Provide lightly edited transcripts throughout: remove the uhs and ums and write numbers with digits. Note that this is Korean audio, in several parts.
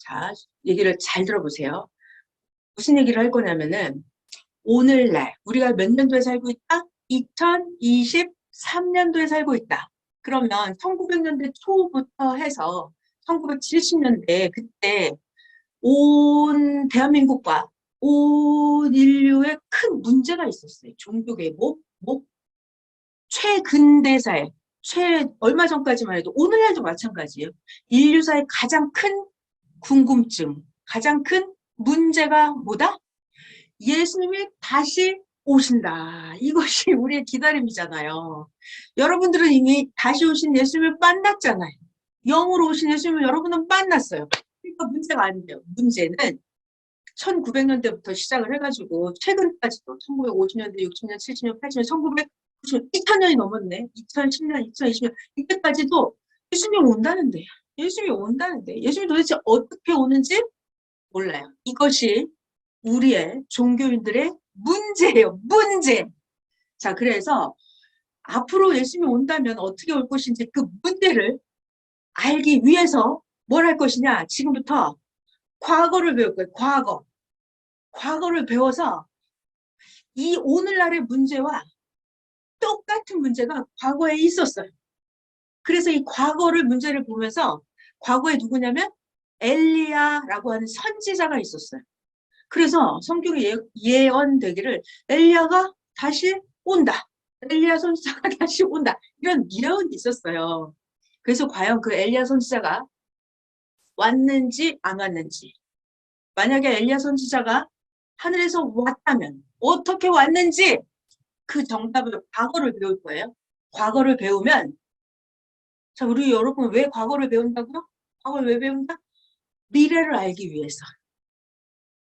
자, 얘기를 잘 들어보세요. 무슨 얘기를 할 거냐면은 오늘날 우리가 몇 년도에 살고 있다? 2023년도에 살고 있다. 그러면 1900년대 초부터 해서 1970년대 그때 온 대한민국과 온 인류에 큰 문제가 있었어요. 종교계 최근대사에 얼마 전까지만 해도 오늘날도 마찬가지예요. 인류사의 가장 큰 궁금증, 가장 큰 문제가 뭐다? 예수님이 다시 오신다. 이것이 우리의 기다림이잖아요. 여러분들은 이미 다시 오신 예수님을 만났잖아요. 영으로 오신 예수님을 여러분은 만났어요. 그러니까 문제가 아니에요. 문제는 1900년대부터 시작을 해가지고 최근까지도 1950년대, 60년, 70년, 80년, 1990년, 2000년이 넘었네. 2010년, 2020년 이때까지도 예수님이 온다는데 예수님이 온다는데 예수님이 도대체 어떻게 오는지 몰라요. 이것이 우리의 종교인들의 문제예요. 문제. 자, 그래서 앞으로 예수님이 온다면 어떻게 올 것인지 그 문제를 알기 위해서 뭘 할 것이냐. 지금부터 과거를 배울 거예요. 과거를 배워서 이 오늘날의 문제와 똑같은 문제가 과거에 있었어요. 그래서 이 과거를 문제를 보면서 과거에 누구냐면 엘리야라고 하는 선지자가 있었어요. 그래서 성경에 예언되기를 엘리야가 다시 온다. 엘리야 선지자가 다시 온다. 이런 예언이 있었어요. 그래서 과연 그 엘리야 선지자가 왔는지 안 왔는지. 만약에 엘리야 선지자가 하늘에서 왔다면 어떻게 왔는지 그 정답을 과거를 배울 거예요. 과거를 배우면 자, 우리 여러분 왜 과거를 배운다고요? 과거를 왜 배운다? 미래를 알기 위해서.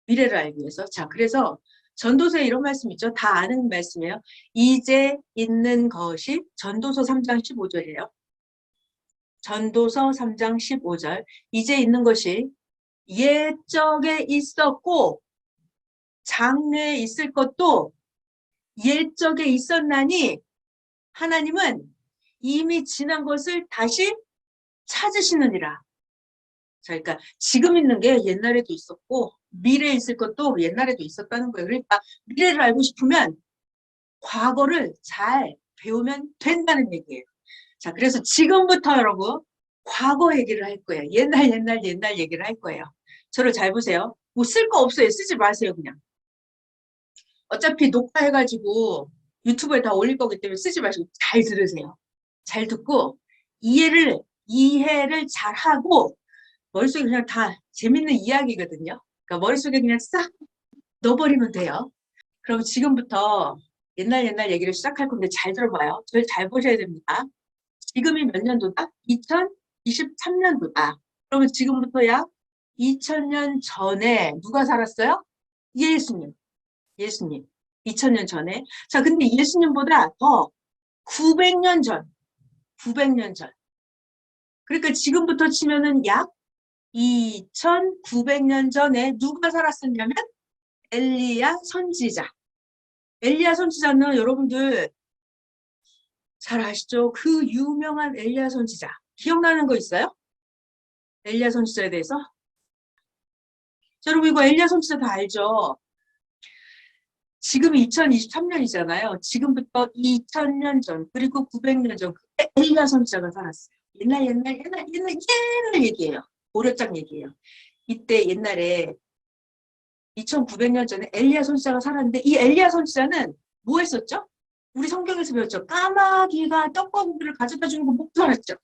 미래를 알기 위해서. 자, 그래서 전도서에 이런 말씀 있죠. 다 아는 말씀이에요. 이제 있는 것이 전도서 3장 15절이에요. 전도서 3장 15절. 이제 있는 것이 옛적에 있었고 장래에 있을 것도 옛적에 있었나니 하나님은 이미 지난 것을 다시 찾으시느니라. 자, 그러니까 지금 있는 게 옛날에도 있었고 미래에 있을 것도 옛날에도 있었다는 거예요. 그러니까 미래를 알고 싶으면 과거를 잘 배우면 된다는 얘기예요. 자, 그래서 지금부터 여러분 과거 얘기를 할 거예요. 옛날 얘기를 할 거예요. 저를 잘 보세요. 뭐 쓸 거 없어요. 쓰지 마세요, 그냥. 어차피 녹화해가지고 유튜브에 다 올릴 거기 때문에 쓰지 마시고 잘 들으세요. 잘 듣고 이해를 잘 하고 머릿속에 그냥 다 재밌는 이야기거든요. 그러니까 머릿속에 그냥 싹 넣어버리면 돼요. 그럼 지금부터 옛날 얘기를 시작할 건데 잘 들어봐요. 저를 잘 보셔야 됩니다. 지금이 몇 년도다? 2023년도다. 그러면 지금부터 약 2000년 전에 누가 살았어요? 예수님. 예수님. 2000년 전에. 자, 근데 예수님보다 더 900년 전. 900년 전. 그러니까 지금부터 치면은 약 2900년 전에 누가 살았었냐면 엘리야 선지자. 엘리야 선지자는 여러분들 잘 아시죠? 그 유명한 엘리야 선지자. 기억나는 거 있어요? 엘리야 선지자에 대해서? 자, 여러분 이거 엘리야 선지자 다 알죠? 지금이 2023년이잖아요. 지금부터 2000년 전 그리고 900년 전 엘리야 선지자가 살았어요. 옛날 얘기예요. 오래전 얘기예요. 이때 옛날에 2900년 전에 엘리야 선지자가 살았는데 이 엘리야 선지자는 뭐 했었죠? 우리 성경에서 배웠죠. 까마귀가 떡거북이를 가져다 주는 거 못 살았죠.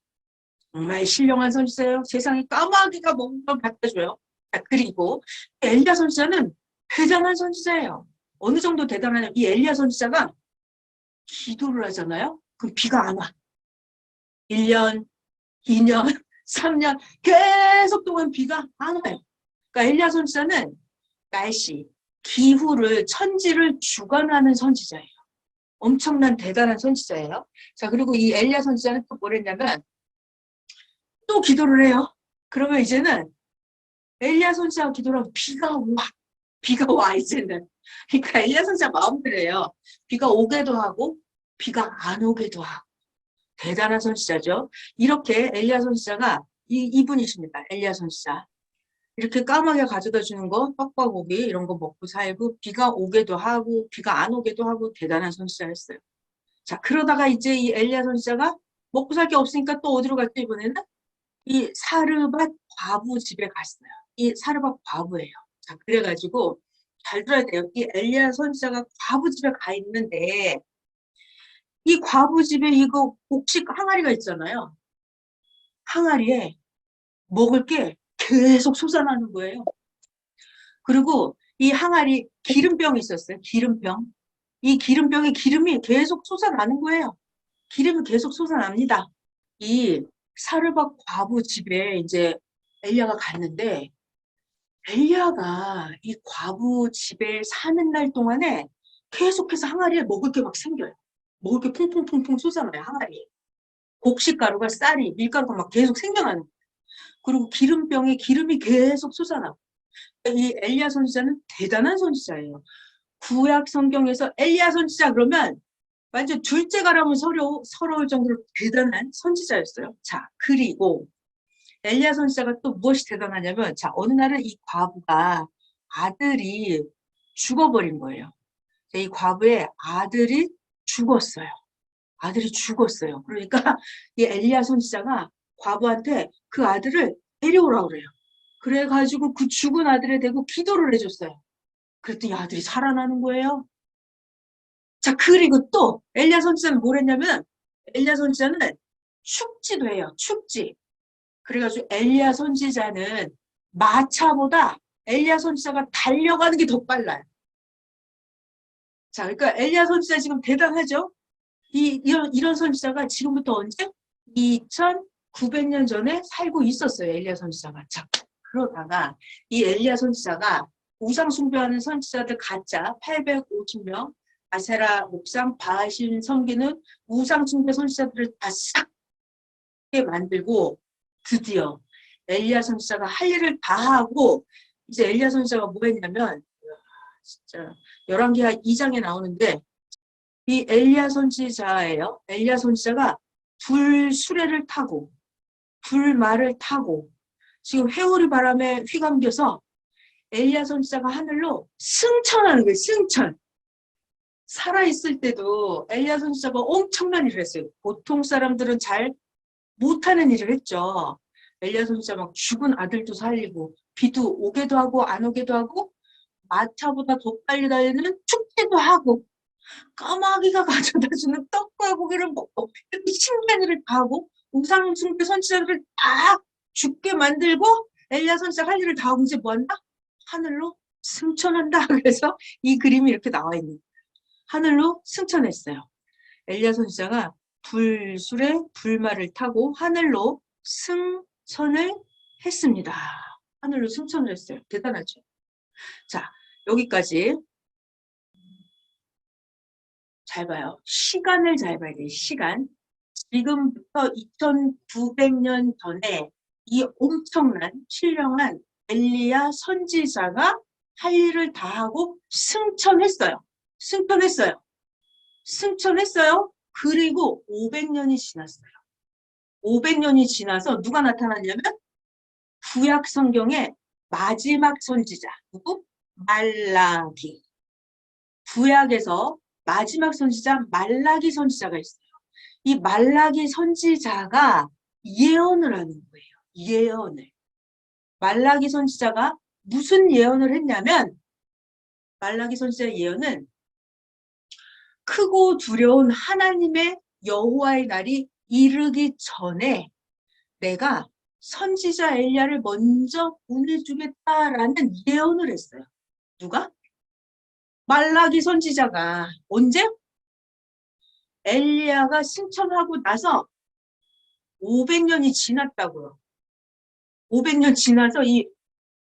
정말 신령한 선지자예요. 세상에 까마귀가 먹는 걸 갖다 줘요. 그리고 엘리야 선지자는 대단한 선지자예요. 어느 정도 대단하냐면 이 엘리야 선지자가 기도를 하잖아요. 그럼 비가 안 와. 1년, 2년, 3년 계속 동안 비가 안 와요. 그러니까 엘리야 선지자는 날씨, 기후를, 천지를 주관하는 선지자예요. 엄청난 대단한 선지자예요. 자, 그리고 이 엘리야 선지자는 또 뭘 했냐면 또 기도를 해요. 그러면 이제는 엘리야 선지자가 기도를 하고 비가 와 이제는. 그러니까 엘리야 선지자 마음대로예요. 비가 오게도 하고 비가 안 오게도 하고. 대단한 선지자죠. 이렇게 엘리야 선지자가 이분이십니다. 엘리야 선지자. 이렇게 까마귀 가져다 주는 거, 떡과 고기 이런 거 먹고 살고 비가 오게도 하고 비가 안 오게도 하고 대단한 선지자였어요. 자, 그러다가 이제 이 엘리야 선지자가 먹고 살 게 없으니까 또 어디로 갔죠, 이번에는? 이 사르밧 과부 집에 갔어요. 이 사르밧 과부예요. 자, 그래가지고 잘 들어야 돼요. 이 엘리야 선지자가 과부 집에 가 있는데 이 과부 집에 이거 곡식 항아리가 있잖아요. 항아리에 먹을 게 계속 솟아나는 거예요. 그리고 이 항아리 기름병이 있었어요. 기름병. 이 기름병에 기름이 계속 솟아나는 거예요. 기름이 계속 솟아납니다. 이 사르밧 과부 집에 이제 엘리야가 갔는데 엘리야가 이 과부 집에 사는 날 동안에 계속해서 항아리에 먹을 게 막 생겨요. 먹을 게 퐁퐁퐁퐁 솟아나요, 항아리에. 곡식가루가 쌀이 밀가루가 막 계속 생겨나는 거예요. 그리고 기름병에 기름이 계속 솟아나고 이 엘리야 선지자는 대단한 선지자예요. 구약 성경에서 엘리야 선지자 그러면 완전 둘째가라면 서러울 정도로 대단한 선지자였어요. 자, 그리고 엘리야 선지자가 또 무엇이 대단하냐면 자, 어느 날은 이 과부가 아들이 죽어버린 거예요. 이 과부의 아들이 죽었어요. 아들이 죽었어요. 그러니까 이 엘리야 선지자가 과부한테 그 아들을 데려오라고 그래요. 그래가지고 그 죽은 아들에 대고 기도를 해줬어요. 그랬더니 아들이 살아나는 거예요. 자, 그리고 또 엘리야 선지자는 뭘 했냐면 엘리야 선지자는 축지도 해요. 축지. 그래가지고 엘리야 선지자는 마차보다 엘리야 선지자가 달려가는 게 더 빨라요. 자, 그러니까 엘리야 선지자 지금 대단하죠? 이런 선지자가 지금부터 언제? 2900년 전에 살고 있었어요. 엘리야 선지자가. 자, 그러다가 이 엘리야 선지자가 우상 숭배하는 선지자들 가짜 850명 아세라 목상 바하신 섬기는 우상 숭배 선지자들을 다 싹 만들고 드디어 엘리야 선지자가 할 일을 다 하고 이제 엘리야 선지자가 뭐 했냐면 진짜 열왕기하 2장에 나오는데 이 엘리야 선지자예요. 엘리야 선지자가 불수레를 타고 불말을 타고 지금 회오리 바람에 휘감겨서 엘리야 선지자가 하늘로 승천하는 거예요. 승천. 살아있을 때도 엘리야 선지자가 엄청난 일을 했어요. 보통 사람들은 잘 못하는 일을 했죠. 엘리야 선지자 막 죽은 아들도 살리고 비도 오게도 하고 안 오게도 하고 마차보다 더 빨리 달리는 축제도 하고 까마귀가 가져다주는 떡과 고기를 먹고 이렇게 신기한 일을 다 하고 우상 숭배 선지자들을 다 죽게 만들고 엘리야 선지자가 할 일을 다 하고 이제 뭐한다? 하늘로 승천한다. 그래서 이 그림이 이렇게 나와 있는 거예요. 하늘로 승천했어요. 엘리야 선지자가 불술에 불말을 타고 하늘로 승천을 했습니다. 하늘로 승천을 했어요. 대단하죠. 자, 여기까지 잘 봐요. 시간을 잘 봐야 돼요. 시간. 지금부터 2900년 전에 이 엄청난 신령한 엘리야 선지자가 할 일을 다 하고 승천했어요. 승천했어요. 승천했어요. 그리고 500년이 지났어요. 500년이 지나서 누가 나타났냐면 구약 성경의 마지막 선지자. 누구? 말라기. 구약에서 마지막 선지자 말라기 선지자가 있어요. 이 말라기 선지자가 예언을 하는 거예요. 예언을. 말라기 선지자가 무슨 예언을 했냐면 말라기 선지자의 예언은 크고 두려운 하나님의 여호와의 날이 이르기 전에 내가 선지자 엘리야를 먼저 보내주겠다라는 예언을 했어요. 누가? 말라기 선지자가. 언제? 엘리야가 승천하고 나서 500년이 지났다고요. 500년 지나서 이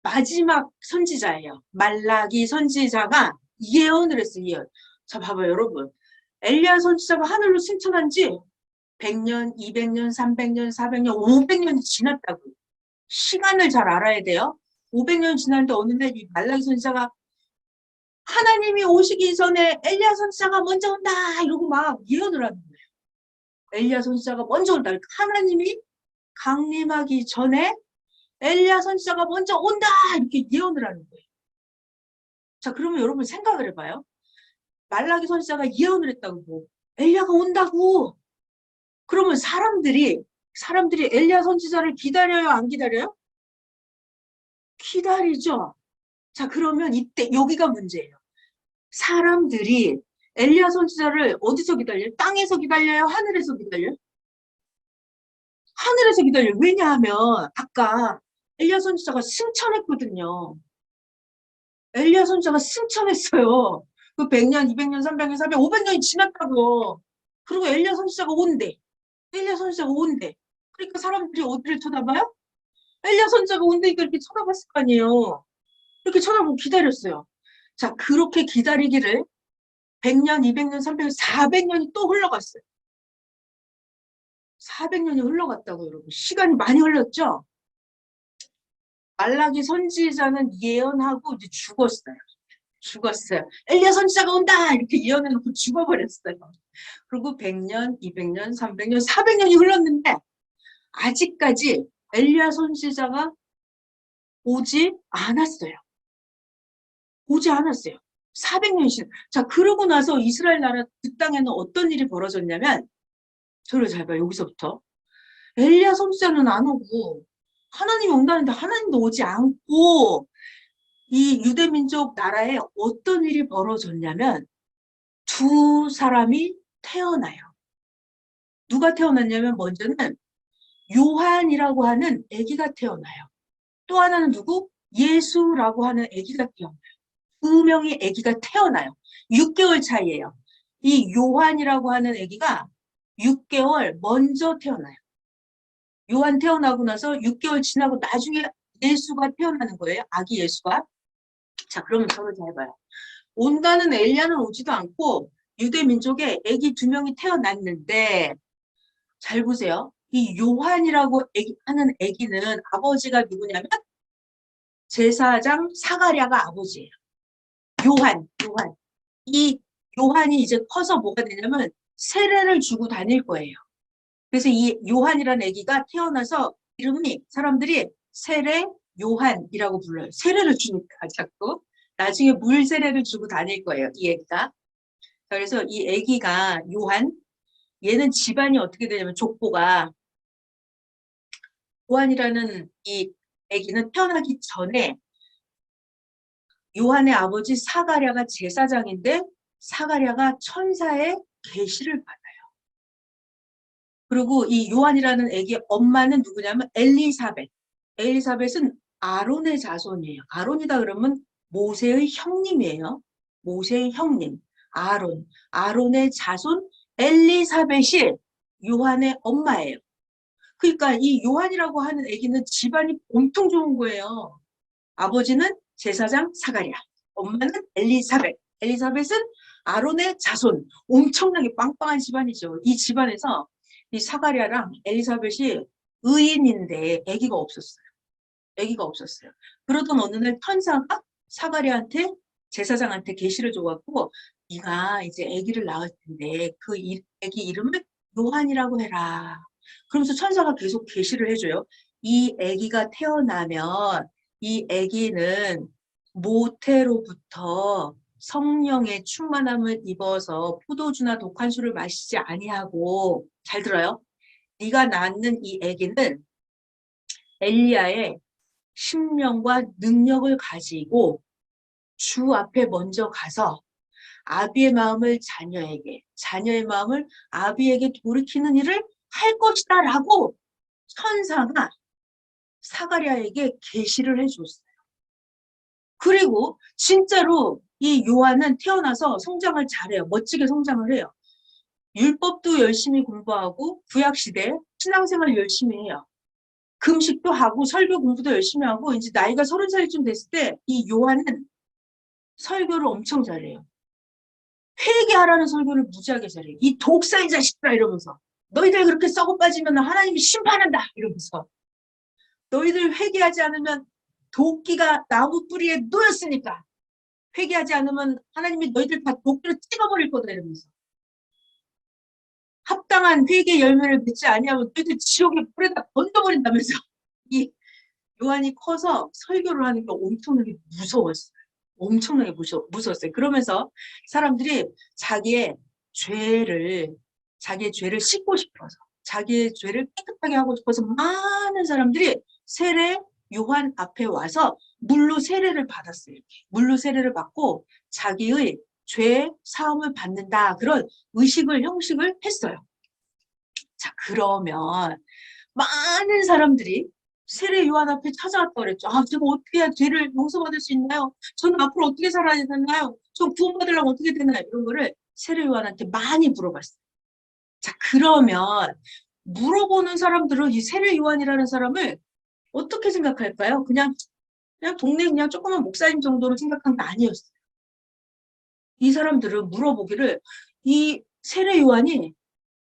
마지막 선지자예요. 말라기 선지자가 예언을 했어요. 예언. 자, 봐봐요, 여러분. 엘리야 선지자가 하늘로 승천한 지 100년, 200년, 300년, 400년, 500년이 지났다고요. 시간을 잘 알아야 돼요. 500년 지났는데 어느 날 이 말라기 선지자가 하나님이 오시기 전에 엘리야 선지자가 먼저 온다 이러고 막 예언을 하는 거예요. 엘리야 선지자가 먼저 온다. 하나님이 강림하기 전에 엘리야 선지자가 먼저 온다 이렇게 예언을 하는 거예요. 자, 그러면 여러분 생각을 해봐요. 말라기 선지자가 예언을 했다고, 엘리야가 온다고. 그러면 사람들이 엘리야 선지자를 기다려요, 안 기다려요? 기다리죠. 자, 그러면 이때 여기가 문제예요. 사람들이 엘리야 선지자를 어디서 기다려요? 땅에서 기다려요? 하늘에서 기다려요? 하늘에서 기다려요. 왜냐하면 아까 엘리야 선지자가 승천했거든요. 엘리야 선지자가 승천했어요. 그 100년, 200년, 300년, 400년, 500년이 지났다고. 그리고 엘리야 선지자가 온대. 엘리야 선지자가 온대. 그러니까 사람들이 어디를 쳐다봐요? 엘리야 선지자가 온다니까 이렇게 쳐다봤을 거 아니에요. 이렇게 쳐다보고 기다렸어요. 자, 그렇게 기다리기를 100년, 200년, 300년, 400년이 또 흘러갔어요. 400년이 흘러갔다고 여러분. 시간이 많이 흘렀죠? 말라기 선지자는 예언하고 이제 죽었어요. 엘리야 선지자가 온다! 이렇게 예언해놓고 죽어버렸어요. 그리고 100년, 200년, 300년, 400년이 흘렀는데 아직까지 엘리야 선지자가 오지 않았어요. 오지 않았어요. 400년씩. 자, 그러고 나서 이스라엘 나라 그 땅에는 어떤 일이 벌어졌냐면, 저를 잘 봐요. 여기서부터. 엘리야 선지자는 안 오고 하나님이 온다는데 하나님도 오지 않고 이 유대민족 나라에 어떤 일이 벌어졌냐면 두 사람이 태어나요. 누가 태어났냐면 먼저는 요한이라고 하는 아기가 태어나요. 또 하나는 누구? 예수라고 하는 아기가 태어나요. 두 명의 아기가 태어나요. 6개월 차이예요. 이 요한이라고 하는 아기가 6개월 먼저 태어나요. 요한 태어나고 나서 6개월 지나고 나중에 예수가 태어나는 거예요. 아기 예수가. 자, 그러면 저를 잘 봐요. 온다는 엘리야는 오지도 않고 유대 민족에 아기 두 명이 태어났는데 잘 보세요. 이 요한이라고 하는 아기는 아버지가 누구냐면 제사장 사가랴가 아버지예요. 요한. 이 요한이 이제 커서 뭐가 되냐면 세례를 주고 다닐 거예요. 그래서 이 요한이라는 아기가 태어나서 이름이 사람들이 세례 요한이라고 불러요. 세례를 주니까 자꾸. 나중에 물 세례를 주고 다닐 거예요. 이 아기가. 그래서 이 아기가 요한, 얘는 집안이 어떻게 되냐면 족보가 요한이라는 이 아기는 태어나기 전에 요한의 아버지 사가랴가 제사장인데 사가랴가 천사의 계시를 받아요. 그리고 이 요한이라는 아기의 엄마는 누구냐면 엘리사벳. 엘리사벳은 아론의 자손이에요. 아론이다 그러면 모세의 형님이에요. 모세의 형님. 아론의 자손 엘리사벳이 요한의 엄마예요. 그러니까 이 요한이라고 하는 아기는 집안이 엄청 좋은 거예요. 아버지는 제사장 사가랴, 엄마는 엘리사벳. 엘리사벳은 아론의 자손. 엄청나게 빵빵한 집안이죠. 이 집안에서 이 사가랴랑 엘리사벳이 의인인데 아기가 없었어요. 아기가 없었어요. 그러던 어느 날 천사가 사가랴한테 제사장한테 계시를 줘갖고 네가 이제 아기를 낳을 텐데 그 아기 이름을 요한이라고 해라. 그러면서 천사가 계속 계시를 해줘요. 이 아기가 태어나면 이 아기는 모태로부터 성령의 충만함을 입어서 포도주나 독한 술을 마시지 아니하고 잘 들어요. 네가 낳는 이 아기는 엘리야의 신명과 능력을 가지고 주 앞에 먼저 가서 아비의 마음을 자녀에게, 자녀의 마음을 아비에게 돌이키는 일을 할 것이다 라고 천사가 사가랴에게 계시를 해줬어요. 그리고 진짜로 이 요한은 태어나서 성장을 잘해요. 멋지게 성장을 해요. 율법도 열심히 공부하고 구약시대 신앙생활 열심히 해요. 금식도 하고 설교 공부도 열심히 하고 이제 나이가 30살쯤 됐을 때 이 요한은 설교를 엄청 잘해요. 회개하라는 설교를 무지하게 잘해요. 이 독사의 자식들아 이러면서 너희들 그렇게 썩어 빠지면 하나님이 심판한다 이러면서 너희들 회개하지 않으면 도끼가 나무 뿌리에 놓였으니까 회개하지 않으면 하나님이 너희들 다 도끼로 찍어버릴 거다 이러면서 합당한 회개 열매를 맺지 아니하면 너희들 지옥에 뿌리다 던져버린다면서 이 요한이 커서 설교를 하는 게 엄청나게 무서웠어요. 엄청나게 무서웠어요. 그러면서 사람들이 죄를, 자기의 죄를 씻고 싶어서, 자기의 죄를 깨끗하게 하고 싶어서 많은 사람들이 세례 요한 앞에 와서 물로 세례를 받았어요. 물로 세례를 받고 자기의 죄 사함을 받는다. 그런 형식을 했어요. 자, 그러면 많은 사람들이 세례 요한 앞에 찾아왔다고 그랬죠. 아, 제가 어떻게 해야 죄를 용서받을 수 있나요? 저는 앞으로 어떻게 살아야 되나요? 저 구원받으려면 어떻게 되나요? 이런 거를 세례 요한한테 많이 물어봤어요. 자, 그러면 물어보는 사람들은 이 세례 요한이라는 사람을 어떻게 생각할까요? 그냥 동네 그냥 조그만 목사님 정도로 생각한 게 아니었어요. 이 사람들은 물어보기를 이 세례 요한이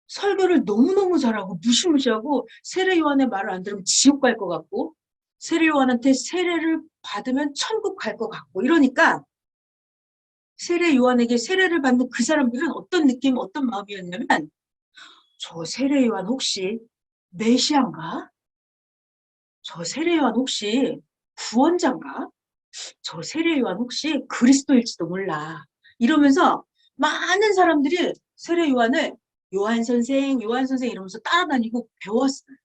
설교를 너무너무 잘하고 무시무시하고 세례 요한의 말을 안 들으면 지옥 갈 것 같고 세례 요한한테 세례를 받으면 천국 갈 것 같고 이러니까 세례 요한에게 세례를 받는 그 사람들은 어떤 느낌, 어떤 마음이었냐면 저 세례 요한 혹시 메시아인가? 저 세례 요한 혹시 구원자인가? 저 세례 요한 혹시 그리스도일지도 몰라. 이러면서 많은 사람들이 세례 요한을 요한 선생 이러면서 따라다니고 배웠어요.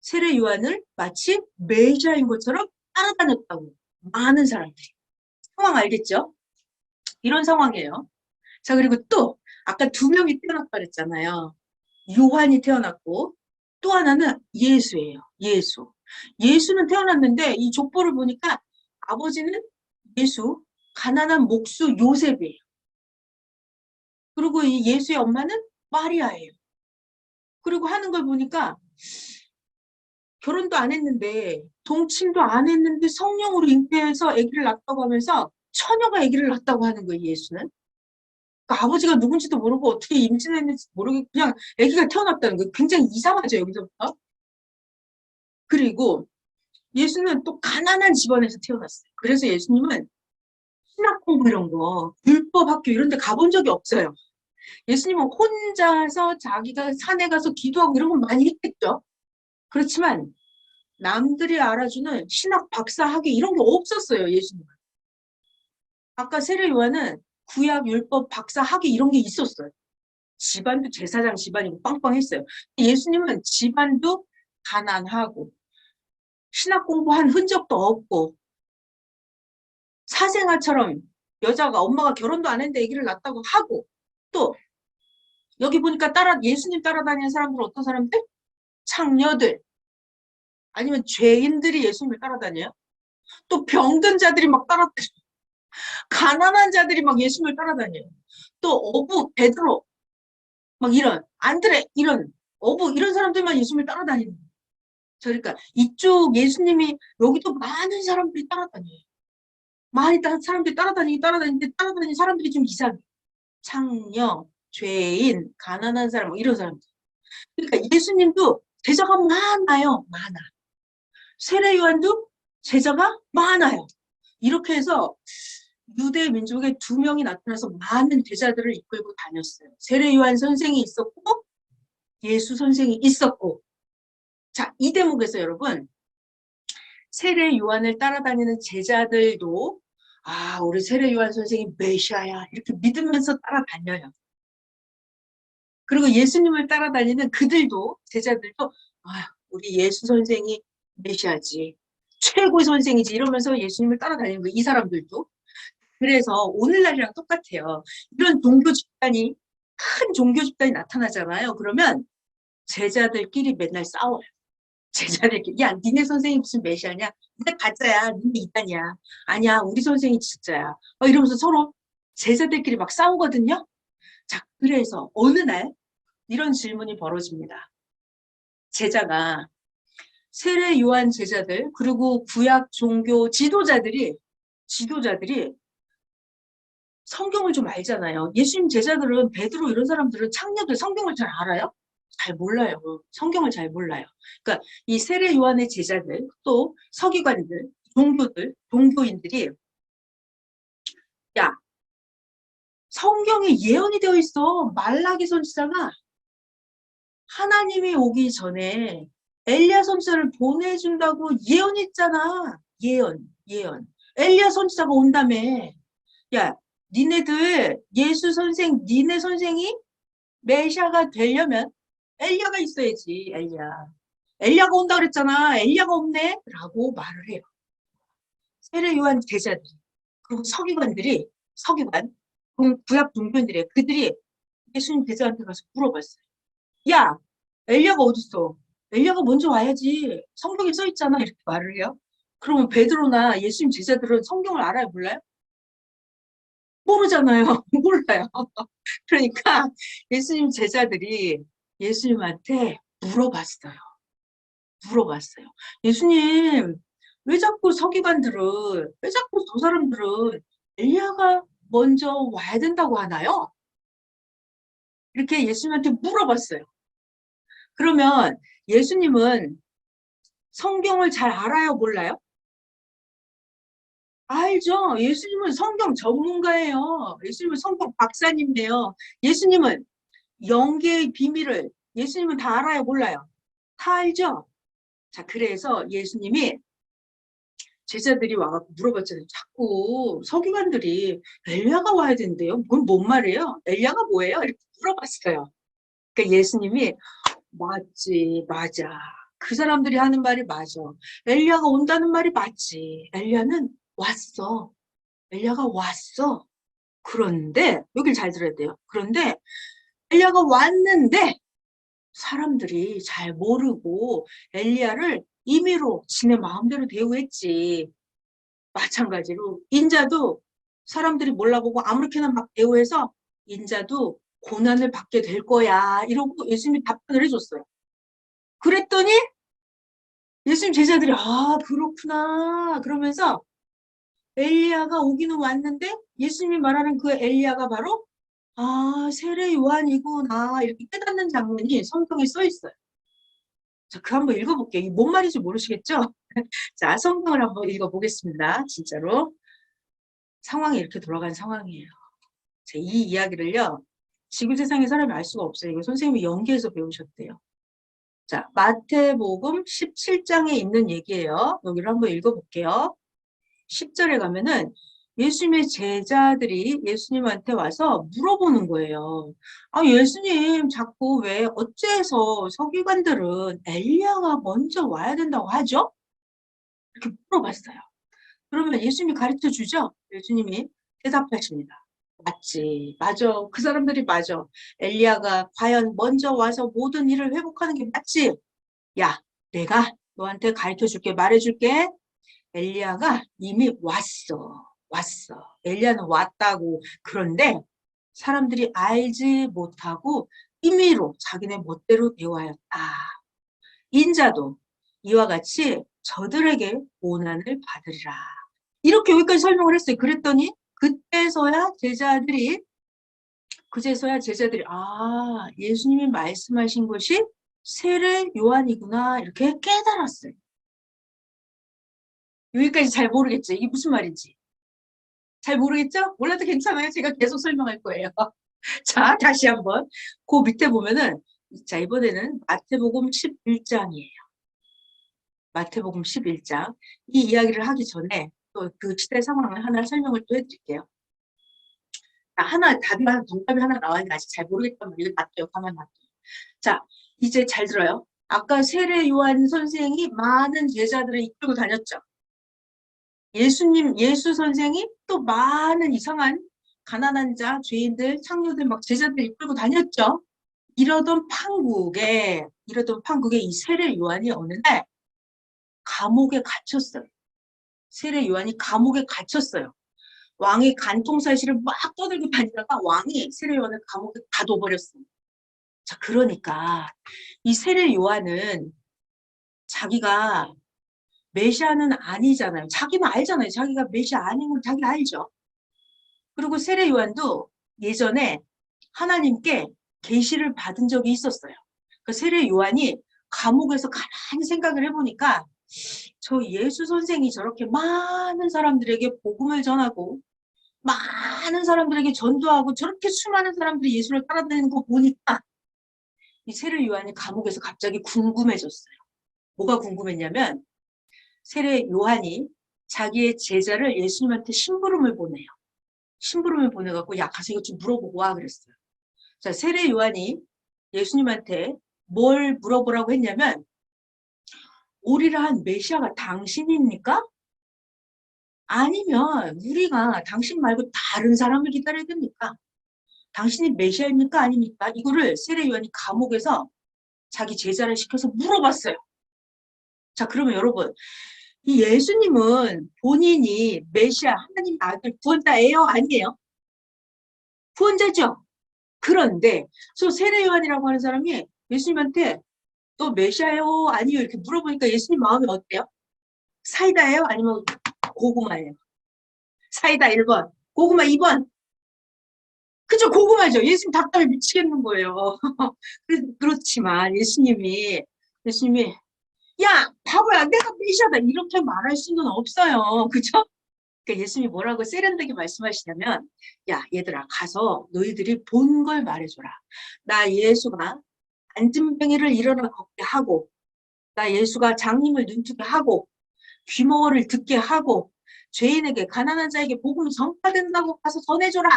세례 요한을 마치 메시아인 것처럼 따라다녔다고. 많은 사람들이. 상황 알겠죠? 이런 상황이에요. 자, 그리고 또 아까 2명이 태어났다 그랬잖아요. 요한이 태어났고 또 하나는 예수예요. 예수는 태어났는데 이 족보를 보니까 아버지는 예수, 가난한 목수 요셉이에요. 그리고 이 예수의 엄마는 마리아예요. 그리고 하는 걸 보니까 결혼도 안 했는데 동침도 안 했는데 성령으로 잉태해서 아기를 낳았다고 하면서 처녀가 아기를 낳았다고 하는 거예요. 예수는. 그러니까 아버지가 누군지도 모르고 어떻게 임신했는지 모르게 그냥 아기가 태어났다는 거예요. 굉장히 이상하죠. 여기서부터. 그리고 예수는 또 가난한 집안에서 태어났어요. 그래서 예수님은 신학 공부 이런 거, 율법 학교 이런 데 가본 적이 없어요. 예수님은 혼자서 자기가 산에 가서 기도하고 이런 건 많이 했겠죠. 그렇지만 남들이 알아주는 신학 박사 학위 이런 게 없었어요. 예수님은. 아까 세례 요한은 구약 율법 박사 학위 이런 게 있었어요. 집안도 제사장 집안이고 빵빵했어요. 예수님은 집안도 가난하고 신학 공부한 흔적도 없고 사생아처럼 여자가 엄마가 결혼도 안 했는데 아기를 낳았다고 하고 또 여기 보니까 예수님 따라다니는 사람들은 어떤 사람들? 창녀들 아니면 죄인들이 예수님을 따라다녀요. 또 병든 자들이 막 따라다녀요. 가난한 자들이 막 예수님을 따라다녀요. 또 어부 베드로 막 이런 안드레 이런 어부 이런 사람들만 예수님을 따라다니는 거예요. 그러니까 이쪽 예수님이 여기도 많은 사람들이 따라다녀요. 사람들이 따라다니는데 따라다니는 사람들이 좀 이상해. 창녀, 죄인, 가난한 사람 뭐 이런 사람들. 그러니까 예수님도 제자가 많아요. 많아. 세례 요한도 제자가 많아요. 이렇게 해서 유대 민족에 2명이 나타나서 많은 제자들을 이끌고 다녔어요. 세례 요한 선생이 있었고 예수 선생이 있었고. 자, 이 대목에서 여러분 세례 요한을 따라다니는 제자들도 아, 우리 세례 요한 선생이 메시아야 이렇게 믿으면서 따라다녀요. 그리고 예수님을 따라다니는 그들도 제자들도 아, 우리 예수 선생이 메시아지 최고의 선생이지 이러면서 예수님을 따라다니는 거예요. 이 사람들도. 그래서 오늘날이랑 똑같아요. 이런 큰 종교 집단이 나타나잖아요. 그러면 제자들끼리 맨날 싸워요. 제자들끼리 야 니네 선생이 무슨 메시아냐? 니네 가짜야. 니네 이단이야. 아니야 우리 선생이 진짜야. 이러면서 서로 제자들끼리 막 싸우거든요. 자, 그래서 어느 날 이런 질문이 벌어집니다. 제자가 세례 요한 제자들 그리고 구약 종교 지도자들이 성경을 좀 알잖아요. 예수님 제자들은 베드로 이런 사람들은 창녀들 성경을 잘 알아요? 잘 몰라요. 성경을 잘 몰라요. 그러니까 이 세례 요한의 제자들 또 서기관들, 종교인들이 야 성경에 예언이 되어 있어. 말라기 선지자가 하나님이 오기 전에 엘리야 선지자를 보내준다고 예언했잖아. 예언. 엘리야 선지자가 온다며. 야, 니네들 예수 선생, 니네 선생이 메시아가 되려면 엘리야가 있어야지. 엘리야가 온다 그랬잖아. 엘리야가 없네. 라고 말을 해요. 세례 요한 제자들이, 그리고 서기관, 구약 종교인들이, 그들이 예수님 제자한테 가서 물어봤어요. 야, 엘리야가 어딨어? 엘리야가 먼저 와야지. 성경에 써 있잖아. 이렇게 말을 해요. 그러면 베드로나 예수님 제자들은 성경을 알아요, 몰라요? 모르잖아요. 몰라요. 그러니까 예수님 제자들이 예수님한테 물어봤어요. 예수님, 왜 자꾸 저 사람들은 엘리야가 먼저 와야 된다고 하나요? 이렇게 예수님한테 물어봤어요. 그러면 예수님은 성경을 잘 알아요, 몰라요? 알죠. 예수님은 성경 전문가예요. 예수님은 성경 박사님이에요. 예수님은 영계의 비밀을 예수님은 다 알아요, 몰라요? 다 알죠. 자, 그래서 예수님이 제자들이 와갖고 물어봤잖아요. 자꾸 서기관들이 엘리야가 와야 된대요. 그건 뭔 말이에요? 엘리야가 뭐예요? 이렇게 물어봤어요. 그러니까 예수님이 맞지, 맞아. 그 사람들이 하는 말이 맞아. 엘리야가 온다는 말이 맞지. 엘리야가 왔어. 그런데 여길 잘 들어야 돼요. 그런데 엘리야가 왔는데 사람들이 잘 모르고 엘리야를 임의로 지네 마음대로 대우했지. 마찬가지로 인자도 사람들이 몰라보고 아무렇게나 막 대우해서 인자도 고난을 받게 될 거야. 이러고 예수님이 답변을 해줬어요. 그랬더니 예수님 제자들이 아 그렇구나 그러면서 엘리야가 오기는 왔는데 예수님이 말하는 그 엘리야가 바로 아 세례 요한이구나 이렇게 깨닫는 장면이 성경에 써 있어요. 자, 그 한번 읽어볼게요. 이게 뭔 말인지 모르시겠죠? 자, 성경을 한번 읽어보겠습니다. 진짜로 상황이 이렇게 돌아간 상황이에요. 자, 이 이야기를요. 지구 세상의 사람이 알 수가 없어요. 이거 선생님이 연기해서 배우셨대요. 자, 마태복음 17장에 있는 얘기예요. 여기를 한번 읽어볼게요. 10절에 가면은 예수님의 제자들이 예수님한테 와서 물어보는 거예요. 아, 예수님 자꾸 왜 어째서 서기관들은 엘리야가 먼저 와야 된다고 하죠? 이렇게 물어봤어요. 그러면 예수님이 가르쳐 주죠? 예수님이 대답하십니다. 맞지. 맞아. 그 사람들이 맞아. 엘리야가 과연 먼저 와서 모든 일을 회복하는 게 맞지? 야, 내가 너한테 가르쳐 줄게, 말해 줄게. 엘리야가 이미 왔어. 엘리야는 왔다고. 그런데 사람들이 알지 못하고 임의로 자기네 멋대로 대화했다. 인자도 이와 같이 저들에게 고난을 받으리라. 이렇게 여기까지 설명을 했어요. 그랬더니 그제서야 제자들이 아 예수님이 말씀하신 것이 세례 요한이구나 이렇게 깨달았어요. 여기까지 잘 모르겠죠? 이게 무슨 말인지. 잘 모르겠죠? 몰라도 괜찮아요. 제가 계속 설명할 거예요. 자, 다시 한번. 그 밑에 보면은 자 이번에는 마태복음 11장이에요. 마태복음 11장. 이 이야기를 하기 전에 또 그 시대 상황을 하나 설명을 또 해드릴게요. 정답이 하나 나왔는데 아직 잘 모르겠다면 이거 놔둬요. 가만 놔둬요. 자, 이제 잘 들어요. 아까 세례 요한 선생이 많은 제자들을 이끌고 다녔죠. 예수 선생이 또 많은 이상한 가난한 자, 죄인들, 창녀들 막 제자들 이끌고 다녔죠. 이러던 판국에 이 세례 요한이 어느 날 감옥에 갇혔어요. 세례 요한이 감옥에 갇혔어요. 왕이 간통사실을 막 떠들고 다니다가 왕이 세례 요한을 감옥에 가둬버렸어요. 자, 그러니까 이 세례 요한은 자기가 메시아는 아니잖아요. 자기는 알잖아요. 자기가 메시아 아닌 걸 자기 알죠. 그리고 세례 요한도 예전에 하나님께 계시를 받은 적이 있었어요. 그 세례 요한이 감옥에서 가만히 생각을 해보니까 저 예수 선생이 저렇게 많은 사람들에게 복음을 전하고 많은 사람들에게 전도하고 저렇게 수많은 사람들이 예수를 따라다니는 거 보니까 이 세례 요한이 감옥에서 갑자기 궁금해졌어요. 뭐가 궁금했냐면 세례 요한이 자기의 제자를 예수님한테 심부름을 보내요. 심부름을 보내갖고 야 가서 이거 좀 물어보고 와 그랬어요. 자, 세례 요한이 예수님한테 뭘 물어보라고 했냐면 우리를 한 메시아가 당신입니까? 아니면 우리가 당신 말고 다른 사람을 기다려야 됩니까? 당신이 메시아입니까? 아닙니까? 이거를 세례 요한이 감옥에서 자기 제자를 시켜서 물어봤어요. 자, 그러면 여러분, 이 예수님은 본인이 메시아 하나님 아들 구원자예요? 아니에요? 구원자죠. 그런데 저 세례 요한이라고 하는 사람이 예수님한테 너 메시아요? 아니요? 이렇게 물어보니까 예수님 마음이 어때요? 사이다예요? 아니면 고구마예요? 사이다 1번, 고구마 2번. 그죠? 고구마죠. 예수님 답답해 미치겠는 거예요. 그렇지만 예수님이 야 바보야 내가 메시아다 이렇게 말할 수는 없어요. 그죠? 그러니까 예수님이 뭐라고 세련되게 말씀하시냐면 야 얘들아 가서 너희들이 본 걸 말해줘라. 나 예수가 안진뱅이를 일어나 걷게 하고 나 예수가 장님을 눈뜨게 하고 귀머거리를 듣게 하고 죄인에게 가난한 자에게 복음이 전파된다고 가서 전해줘라.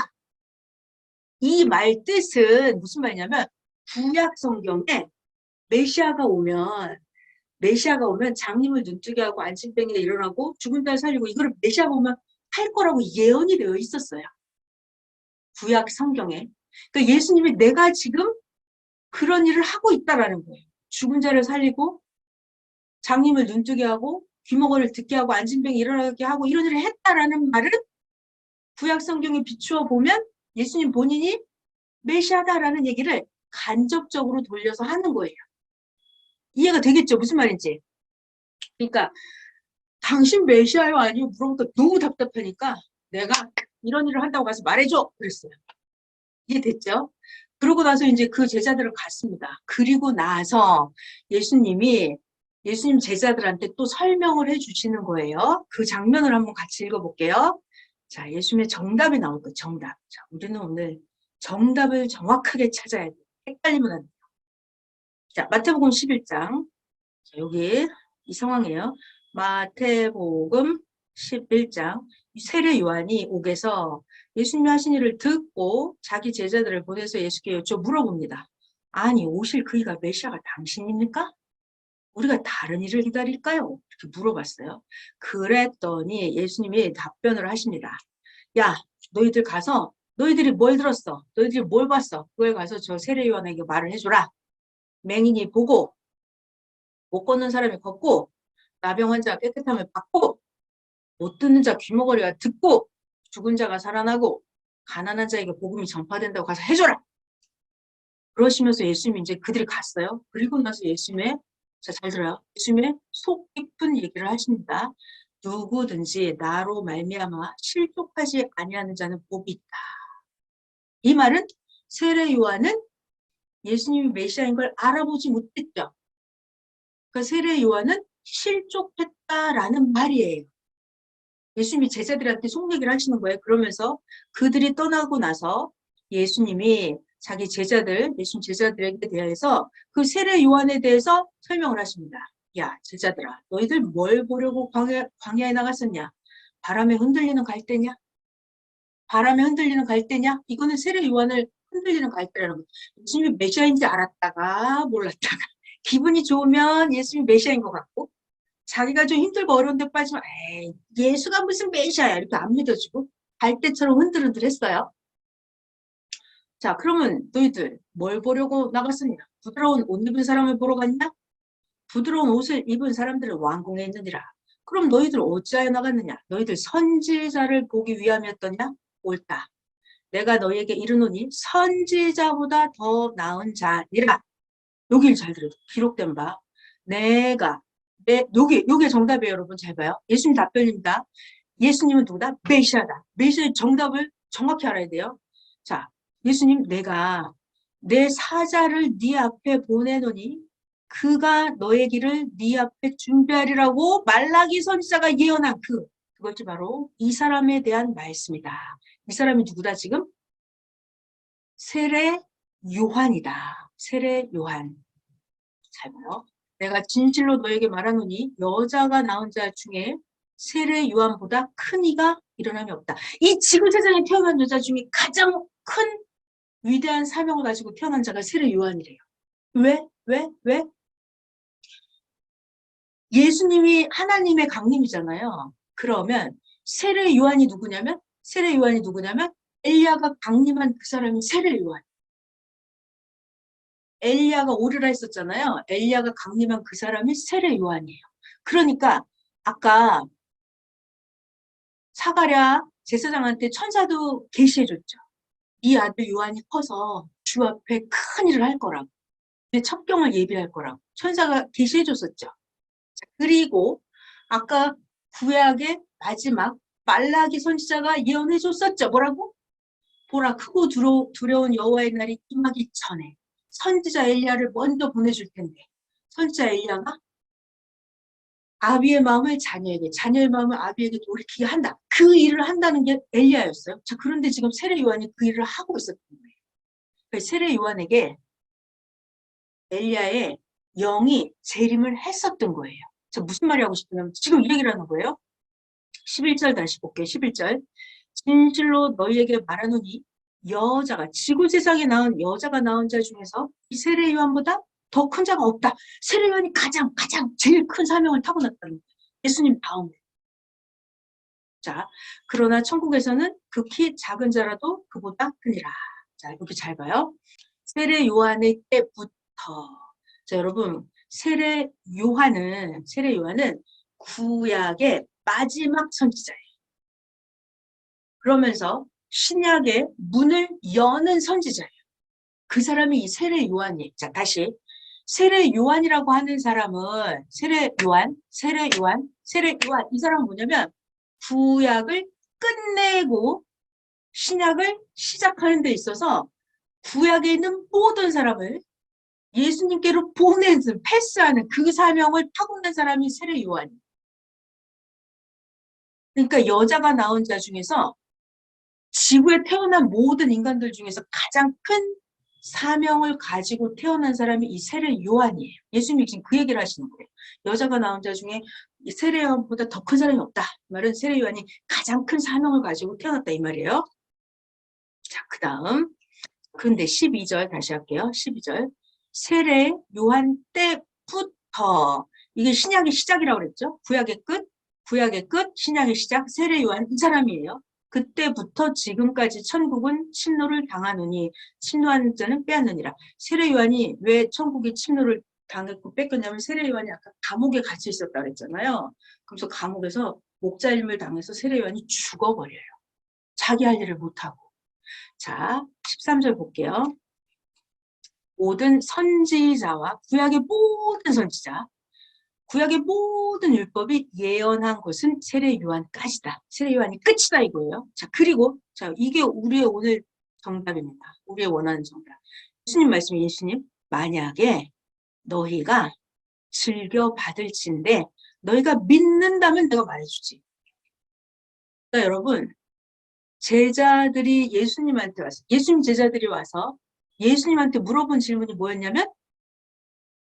이 말 뜻은 무슨 말이냐면 구약 성경에 메시아가 오면 장님을 눈뜨게 하고 안진뱅이가 일어나고 죽은 자를 살리고 이거를 메시아가 오면 할 거라고 예언이 되어 있었어요. 구약 성경에. 그러니까 예수님이 내가 지금 그런 일을 하고 있다라는 거예요. 죽은 자를 살리고 장님을 눈뜨게 하고 귀머거리를 듣게 하고 안진뱅이 일어나게 하고 이런 일을 했다라는 말은 구약 성경에 비추어 보면 예수님 본인이 메시아다라는 얘기를 간접적으로 돌려서 하는 거예요. 이해가 되겠죠? 무슨 말인지. 그러니까 당신 메시아요? 아니요? 물어보니까 너무 답답하니까 내가 이런 일을 한다고 가서 말해줘! 그랬어요. 이해됐죠? 그러고 나서 이제 그 제자들을 갔습니다. 그리고 나서 예수님 제자들한테 또 설명을 해주시는 거예요. 그 장면을 한번 같이 읽어볼게요. 자, 예수님의 정답이 나올 거예요. 정답. 자, 우리는 오늘 정답을 정확하게 찾아야 돼요. 헷갈리면 안 돼요. 자, 마태복음 11장. 자, 여기 이 상황이에요. 마태복음 11장. 세례 요한이 옥에서 예수님이 하신 일을 듣고 자기 제자들을 보내서 예수께 여쭤 물어봅니다. 아니 오실 그이가 메시아가 당신입니까? 우리가 다른 일을 기다릴까요? 이렇게 물어봤어요. 그랬더니 예수님이 답변을 하십니다. 야 너희들 가서 너희들이 뭘 들었어? 너희들이 뭘 봤어? 그걸 가서 저 세례 요한에게 말을 해줘라. 맹인이 보고 못 걷는 사람이 걷고 나병 환자가 깨끗함을 받고 못 듣는 자 귀머거리가 듣고 죽은 자가 살아나고 가난한 자에게 복음이 전파된다고 가서 해줘라. 그러시면서 예수님이 이제 그들이 갔어요. 그리고 나서 자, 잘 들어요. 예수님의 속 깊은 얘기를 하십니다. 누구든지 나로 말미암아 실족하지 아니하는 자는 복이 있다. 이 말은 세례 요한은 예수님이 메시아인 걸 알아보지 못했죠. 그러니까 세례 요한은 실족했다라는 말이에요. 예수님이 제자들한테 속 얘기를 하시는 거예요. 그러면서 그들이 떠나고 나서 예수님이 예수님 제자들에게 대해서 그 세례 요한에 대해서 설명을 하십니다. 야, 제자들아, 너희들 뭘 보려고 광야에 나갔었냐? 바람에 흔들리는 갈대냐? 바람에 흔들리는 갈대냐? 이거는 세례 요한을 흔들리는 갈대라는 거예요. 예수님이 메시아인지 알았다가 몰랐다가 기분이 좋으면 예수님이 메시아인 것 같고 자기가 좀 힘들고 어려운 데 빠지면 에이 예수가 무슨 메시아야 이렇게 안 믿어주고 갈대처럼 흔들흔들 했어요. 자 그러면 너희들 뭘 보려고 나갔었냐? 부드러운 옷 입은 사람을 보러 갔냐? 부드러운 옷을 입은 사람들은 왕궁에 있느니라. 그럼 너희들 어찌하여 나갔느냐? 너희들 선지자를 보기 위함이었더냐? 옳다. 내가 너희에게 이르노니 선지자보다 더 나은 자니라. 여기를 잘 들어요. 기록된 바 요게 정답이에요, 여러분. 잘 봐요. 예수님 답변입니다. 예수님은 누구다? 메시아다. 메시아의 정답을 정확히 알아야 돼요. 자, 예수님, 내가 내 사자를 네 앞에 보내노니 그가 너의 길을 네 앞에 준비하리라고 말라기 선지자가 예언한 그것이 바로 이 사람에 대한 말씀이다. 이 사람이 누구다, 지금? 세례 요한이다. 세례 요한. 잘 봐요. 내가 진실로 너에게 말하노니 여자가 낳은 자 중에 세례 요한보다 큰 이가 일어남이 없다. 이 지구 세상에 태어난 여자 중에 가장 큰 위대한 사명을 가지고 태어난 자가 세례 요한이래요. 왜? 왜? 왜? 예수님이 하나님의 강림이잖아요. 그러면 세례 요한이 누구냐면 엘리야가 강림한 그 사람이 세례 요한. 엘리야가 오르라 했었잖아요. 엘리야가 강림한 그 사람이 세례 요한이에요. 그러니까 아까 사가랴 제사장한테 천사도 계시해줬죠. 이 아들 요한이 커서 주 앞에 큰 일을 할 거라고. 내 첩경을 예비할 거라고. 천사가 계시해줬었죠. 그리고 아까 구약의 마지막 말라기 선지자가 예언해줬었죠. 뭐라고? 보라, 크고 두려운 여호와의 날이 임하기 전에 선지자 엘리야를 먼저 보내줄 텐데 선지자 엘리야가 아비의 마음을 자녀에게, 자녀의 마음을 아비에게 돌이키게 한다. 그 일을 한다는 게 엘리야였어요. 자, 그런데 지금 세례 요한이 그 일을 하고 있었던 거예요. 그래서 세례 요한에게 엘리야의 영이 재림을 했었던 거예요. 자, 무슨 말이 하고 싶으냐면 지금 이 얘기를 하는 거예요. 11절 다시 볼게요. 11절. 진실로 너희에게 말하노니 여자가 지구 세상에 낳은 여자가 낳은 자 중에서 이 세례 요한보다 더 큰 자가 없다. 세례 요한이 가장 제일 큰 사명을 타고났다는 거예요. 예수님 다음에. 자, 그러나 천국에서는 극히 작은 자라도 그보다 크니라. 자, 이렇게 잘 봐요. 세례 요한의 때부터. 자, 여러분, 세례 요한은 구약의 마지막 선지자예요. 그러면서 신약의 문을 여는 선지자예요. 그 사람이 이 세례 요한이에요. 자, 다시. 세례 요한이라고 하는 사람은 세례 요한. 이 사람은 뭐냐면 구약을 끝내고 신약을 시작하는 데 있어서 구약에 있는 모든 사람을 예수님께로 보내는, 패스하는 그 사명을 타고난 사람이 세례 요한이에요. 그러니까 여자가 낳은 자 중에서 지구에 태어난 모든 인간들 중에서 가장 큰 사명을 가지고 태어난 사람이 이 세례 요한이에요. 예수님이 지금 그 얘기를 하시는 거예요. 여자가 낳은 자 중에 세례 요한보다 더 큰 사람이 없다. 이 말은 세례 요한이 가장 큰 사명을 가지고 태어났다 이 말이에요. 자, 그 다음. 근데 12절 다시 할게요. 12절. 세례 요한 때부터, 이게 신약의 시작이라고 그랬죠. 구약의 끝, 신약의 시작, 세례 요한 이 사람이에요. 그때부터 지금까지 천국은 침노를 당하느니 침노하는 자는 빼앗느니라. 세례 요한이 왜 천국이 침노를 당했고 뺏겼냐면 세례 요한이 아까 감옥에 갇혀 있었다 그랬잖아요. 그래서 감옥에서 목자임을 당해서 세례 요한이 죽어버려요. 자기 할 일을 못하고. 자, 13절 볼게요. 모든 선지자와 구약의 모든 선지자, 구약의 모든 율법이 예언한 것은 세례 요한까지다. 세례 요한이 끝이다 이거예요. 자, 그리고 자, 이게 우리의 오늘 정답입니다. 우리의 원하는 정답. 예수님 말씀이 예수님, 만약에 너희가 즐겨 받을진데 너희가 믿는다면 내가 말해주지. 그러니까 여러분, 제자들이 예수님한테 와서, 예수님 제자들이 와서 예수님한테 물어본 질문이 뭐였냐면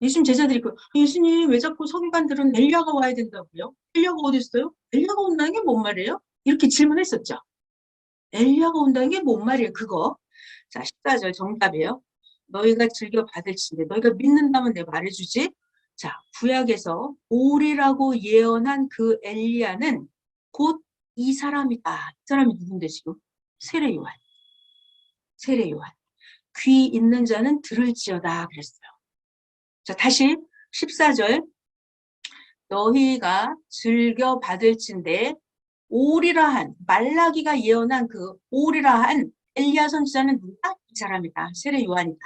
예수님 제자들이 예수님 왜 자꾸 서기관들은 엘리야가 와야 된다고요? 엘리야가 어디 있어요? 엘리야가 온다는 게 뭔 말이에요? 이렇게 질문했었죠. 엘리야가 온다는 게 뭔 말이에요? 그거. 자, 14절 정답이에요. 너희가 즐겨 받을진데 너희가 믿는다면 내가 말해주지. 자, 구약에서 오리라고 예언한 그 엘리야는 곧 이 사람이다. 이 사람이 누군데 지금? 세례 요한. 세례 요한. 귀 있는 자는 들을지어다 그랬어요. 자, 다시 14절. 너희가 즐겨 받을진데 오리라 한, 말라기가 예언한 그 오리라 한 엘리야 선지자는 누가? 이 사람이다. 세례 요한이다.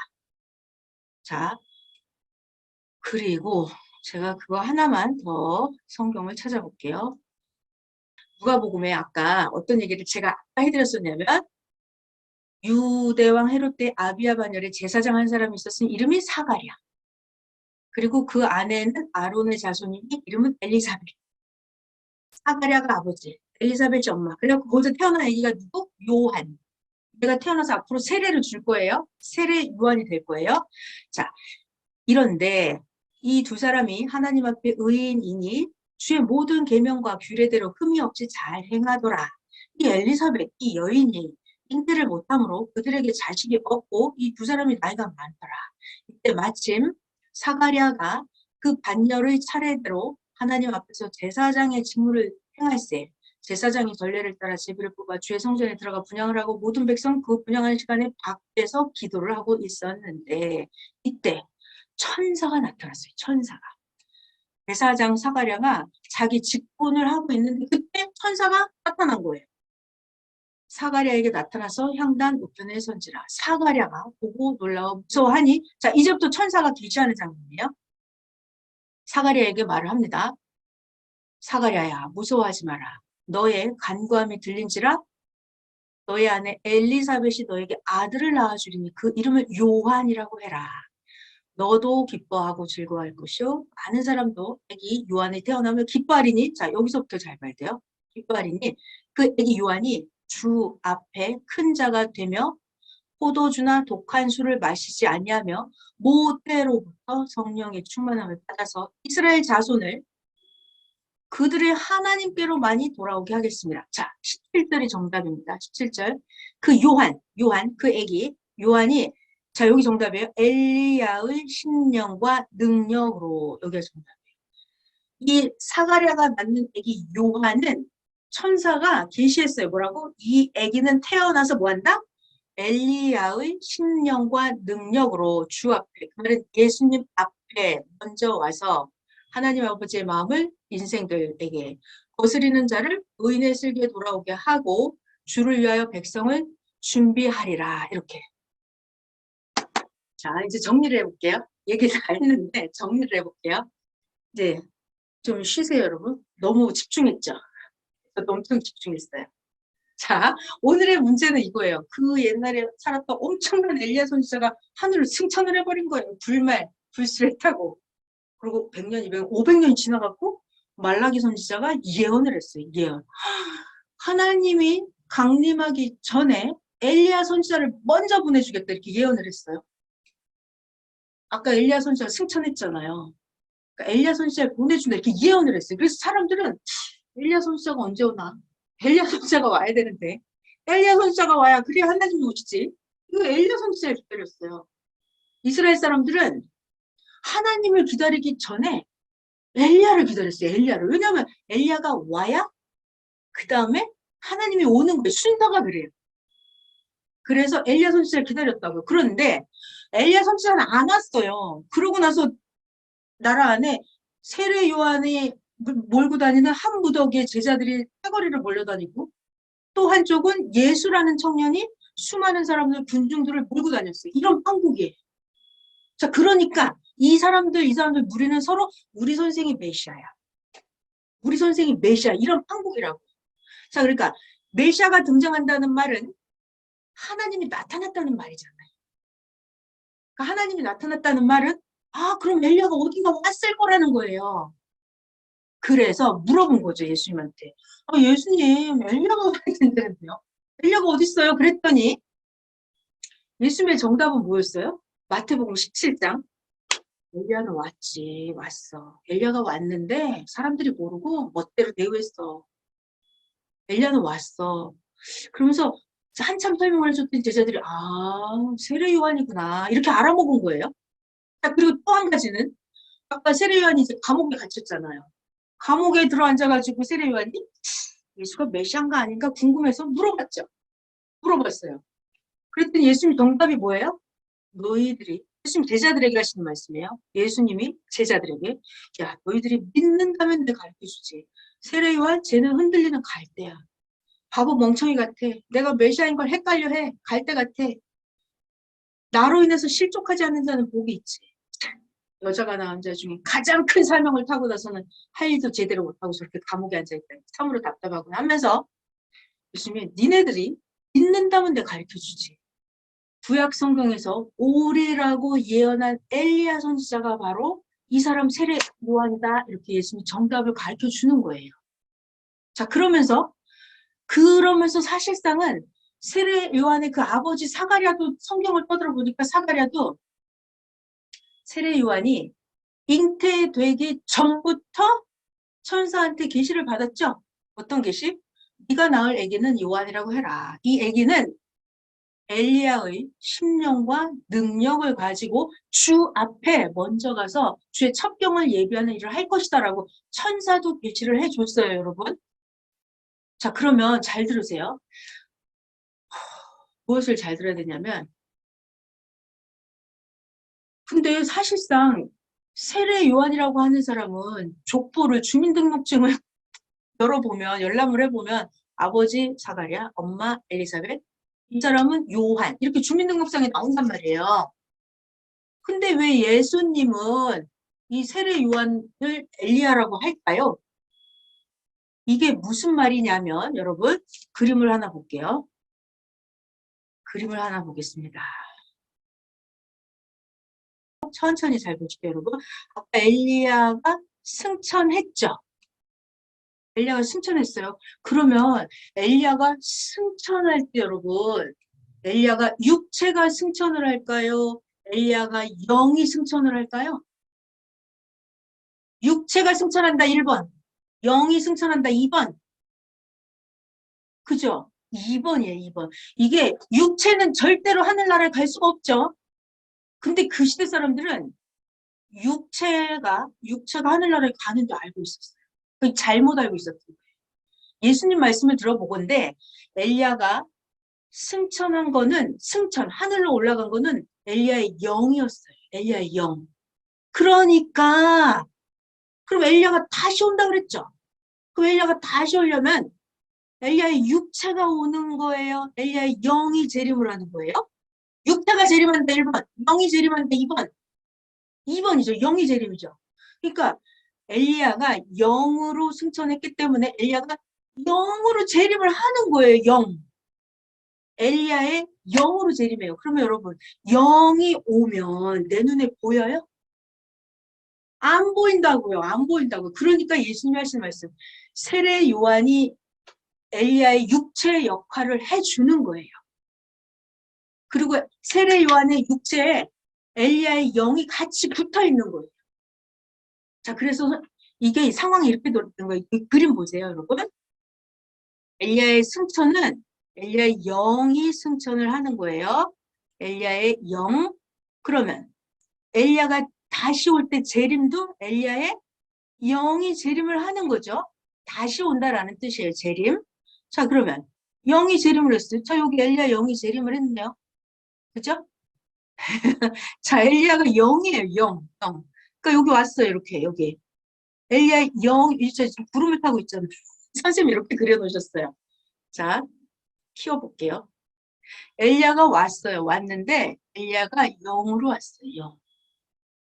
자, 그리고 제가 그거 하나만 더 성경을 찾아볼게요. 누가복음에 아까 어떤 얘기를 제가 아까 해드렸었냐면 유대왕 헤롯 때 아비야 반열에 제사장 한 사람이 있었으니 이름이 사가랴. 그리고 그 아내는 아론의 자손이니 이름은 엘리사벳. 사가랴가 아버지, 엘리사벳이 엄마. 그래갖고 거기서 태어난 아기가 누구? 요한. 내가 태어나서 앞으로 세례를 줄 거예요. 세례 요한이 될 거예요. 자, 이런데 이 두 사람이 하나님 앞에 의인이니 주의 모든 계명과 규례대로 흠이 없이 잘 행하더라. 이 엘리사벳, 이 여인이 잉태를 못함으로 그들에게 자식이 없고 이 두 사람이 나이가 많더라. 이때 마침 사가랴가 그 반열의 차례대로 하나님 앞에서 제사장의 직무를 행할세. 제사장이 전례를 따라 제비를 뽑아 주의 성전에 들어가 분향을 하고 모든 백성 그 분향하는 시간에 밖에서 기도를 하고 있었는데 이때 천사가 나타났어요. 천사가. 제사장 사가랴가 자기 직분을 하고 있는데 그때 천사가 나타난 거예요. 사가랴에게 나타나서 향단 우편에 선지라. 사가랴가 보고 놀라워 무서워하니 자 이제부터 천사가 계시하는 장면이에요. 사가랴에게 말을 합니다. 사가랴야 무서워하지 마라. 너의 간구함이 들린지라 너의 아내 엘리사벳이 너에게 아들을 낳아주리니 그 이름을 요한이라고 해라. 너도 기뻐하고 즐거워할 것이요 많은 사람도 애기 요한이 태어나면 기뻐하리니 자 여기서부터 잘 봐야 돼요. 기뻐하리니 그 애기 요한이 주 앞에 큰 자가 되며 포도주나 독한 술을 마시지 아니하며 모태로부터 성령의 충만함을 받아서 이스라엘 자손을 그들의 하나님께로 많이 돌아오게 하겠습니다. 자, 17절이 정답입니다. 17절. 그 요한, 그 애기, 요한이, 자, 여기 정답이에요. 엘리야의 신령과 능력으로, 여기가 정답이에요. 이 사가랴가 낳는 애기 요한은 천사가 계시했어요. 뭐라고? 이 애기는 태어나서 뭐 한다? 엘리야의 신령과 능력으로 주 앞에, 그 말은 예수님 앞에 먼저 와서 하나님 아버지의 마음을 인생들에게 거스리는 자를 의인의 슬기에 돌아오게 하고 주를 위하여 백성을 준비하리라. 이렇게. 자, 이제 정리를 해볼게요. 얘기 다 했는데 정리를 해볼게요. 이제 좀 쉬세요, 여러분. 너무 집중했죠? 저도 엄청 집중했어요. 자, 오늘의 문제는 이거예요. 그 옛날에 살았던 엄청난 엘리야 선지자가 하늘을 승천을 해버린 거예요. 불술에 타고. 그리고 100년, 200년, 500년이 지나갔고 말라기 선지자가 예언을 했어요. 예언. 하나님이 강림하기 전에 엘리야 선지자를 먼저 보내주겠다 이렇게 예언을 했어요. 아까 엘리야 선지자가 승천했잖아요. 그러니까 엘리야 선지자를 보내준다 이렇게 예언을 했어요. 그래서 사람들은 엘리야 선지자가 언제 오나? 엘리야 선지자가 와야 되는데 엘리야 선지자가 와야 그래야 하나님이 오시지. 이거 엘리야 선지자를 기다렸어요. 이스라엘 사람들은 하나님을 기다리기 전에 엘리야를 기다렸어요. 엘리야를. 왜냐하면 엘리야가 와야 그 다음에 하나님이 오는 거예요. 순서가 그래요. 그래서 엘리야 선지자를 기다렸다고요. 그런데 엘리야 선지자는 안 왔어요. 그러고 나서 나라 안에 세례 요한이 몰고 다니는 한 무더기에 제자들이 사거리를 몰려다니고 또 한쪽은 예수라는 청년이 수많은 사람들, 군중들을 몰고 다녔어요. 이런 판국이에요. 자, 그러니까 이 사람들 무리는 서로 우리 선생이 메시아야. 우리 선생이 메시아. 이런 판국이라고. 자, 그러니까 메시아가 등장한다는 말은 하나님이 나타났다는 말이잖아요. 그러니까 하나님이 나타났다는 말은 그럼 엘리야가 어딘가 왔을 거라는 거예요. 그래서 물어본 거죠, 예수님한테. 예수님, 엘리야가 와야 된다는데요. 엘리야가 어디 있어요? 그랬더니 예수님의 정답은 뭐였어요? 마태복음 17장. 엘리야는 왔어. 엘리야가 왔는데 사람들이 모르고 멋대로 대우했어. 엘리야는 왔어. 그러면서 한참 설명을 해줬더니 제자들이 세례 요한이구나 이렇게 알아먹은 거예요. 자, 그리고 또 한 가지는 아까 세례 요한이 이제 감옥에 갇혔잖아요. 감옥에 들어앉아가지고 세례 요한이 예수가 메시아인가 아닌가 궁금해서 물어봤어요. 그랬더니 예수님 정답이 뭐예요? 너희들이, 예수님 제자들에게 하시는 말씀이에요. 예수님이 제자들에게 야 너희들이 믿는다면 내가 가르쳐주지. 세례 요한 쟤는 흔들리는 갈대야. 바보 멍청이 같아. 내가 메시아인 걸 헷갈려 해. 갈대 같아. 나로 인해서 실족하지 않는 자는 복이 있지. 여자가 낳은 자 중에 가장 큰 사명을 타고 나서는 할 일도 제대로 못하고 저렇게 감옥에 앉아있다. 참으로 답답하고 하면서 예수님이 니네들이 믿는다면 내가 가르쳐주지. 구약 성경에서 오리라고 예언한 엘리야 선지자가 바로 이 사람 세례 요한이다. 이렇게 예수님이 정답을 가르쳐주는 거예요. 자, 그러면서 사실상은 세례 요한의 그 아버지 사가랴도 성경을 떠들어 보니까 사가랴도 세례 요한이 잉태되기 전부터 천사한테 계시를 받았죠? 어떤 계시? 네가 낳을 아기는 요한이라고 해라. 이 아기는 엘리야의 심령과 능력을 가지고 주 앞에 먼저 가서 주의 첩경을 예비하는 일을 할 것이다라고 천사도 계시를 해줬어요, 여러분. 자, 그러면 잘 들으세요. 무엇을 잘 들어야 되냐면, 근데 사실상 세례 요한이라고 하는 사람은 족보를 주민등록증을 열어보면, 열람을 해보면 아버지 사가랴, 엄마 엘리사벳, 이 사람은 요한 이렇게 주민등록상에 나온단 말이에요. 근데 왜 예수님은 이 세례 요한을 엘리야라고 할까요? 이게 무슨 말이냐면 여러분 그림을 하나 볼게요. 그림을 하나 보겠습니다. 천천히 잘 보실게요, 여러분. 아까 엘리야가 승천했죠. 엘리야가 승천했어요. 그러면 엘리야가 승천할 때 여러분 엘리야가 육체가 승천을 할까요? 엘리야가 영이 승천을 할까요? 육체가 승천한다 1번, 영이 승천한다 2번. 그죠? 2번이에요, 2번. 이게 육체는 절대로 하늘나라에 갈 수가 없죠. 근데 그 시대 사람들은 육체가 하늘나라에 가는 줄 알고 있었어요. 그 잘못 알고 있었던 거예요. 예수님 말씀을 들어보건대 엘리야가 승천한 거는 하늘로 올라간 거는 엘리야의 영이었어요. 엘리야의 영. 그러니까 그럼 엘리야가 다시 온다 그랬죠. 그럼 엘리야가 다시 오려면 엘리야의 육체가 오는 거예요. 엘리야의 영이 재림을 하는 거예요. 육체가 재림한다 1번, 영이 재림한다 2번. 2번이죠. 영이 재림이죠. 그러니까 엘리야가 영으로 승천했기 때문에 엘리야가 영으로 재림을 하는 거예요. 영. 엘리야의 영으로 재림해요. 그러면 여러분 영이 오면 내 눈에 보여요? 안 보인다고요. 안 보인다고요. 그러니까 예수님이 하신 말씀 세례 요한이 엘리야의 육체 역할을 해주는 거예요. 그리고 세례 요한의 육체에 엘리야의 영이 같이 붙어 있는 거예요. 자, 그래서 이게 상황이 이렇게 돌아가는 거예요. 이 그림 보세요, 여러분. 엘리야의 승천은 엘리야의 영이 승천을 하는 거예요. 엘리야의 영. 그러면 엘리야가 다시 올 때 재림도 엘리야의 영이 재림을 하는 거죠. 다시 온다라는 뜻이에요, 재림. 자, 그러면 영이 재림을 했어요. 자, 여기 엘리야 영이 재림을 했네요. 그죠? 자, 엘리야가 영이에요, 영. 그러니까 여기 왔어요, 이렇게, 여기. 엘리야 영, 저 지금 구름을 타고 있잖아요. 선생님이 이렇게 그려놓으셨어요. 자, 키워볼게요. 엘리야가 왔어요. 왔는데 엘리야가 영으로 왔어요. 영.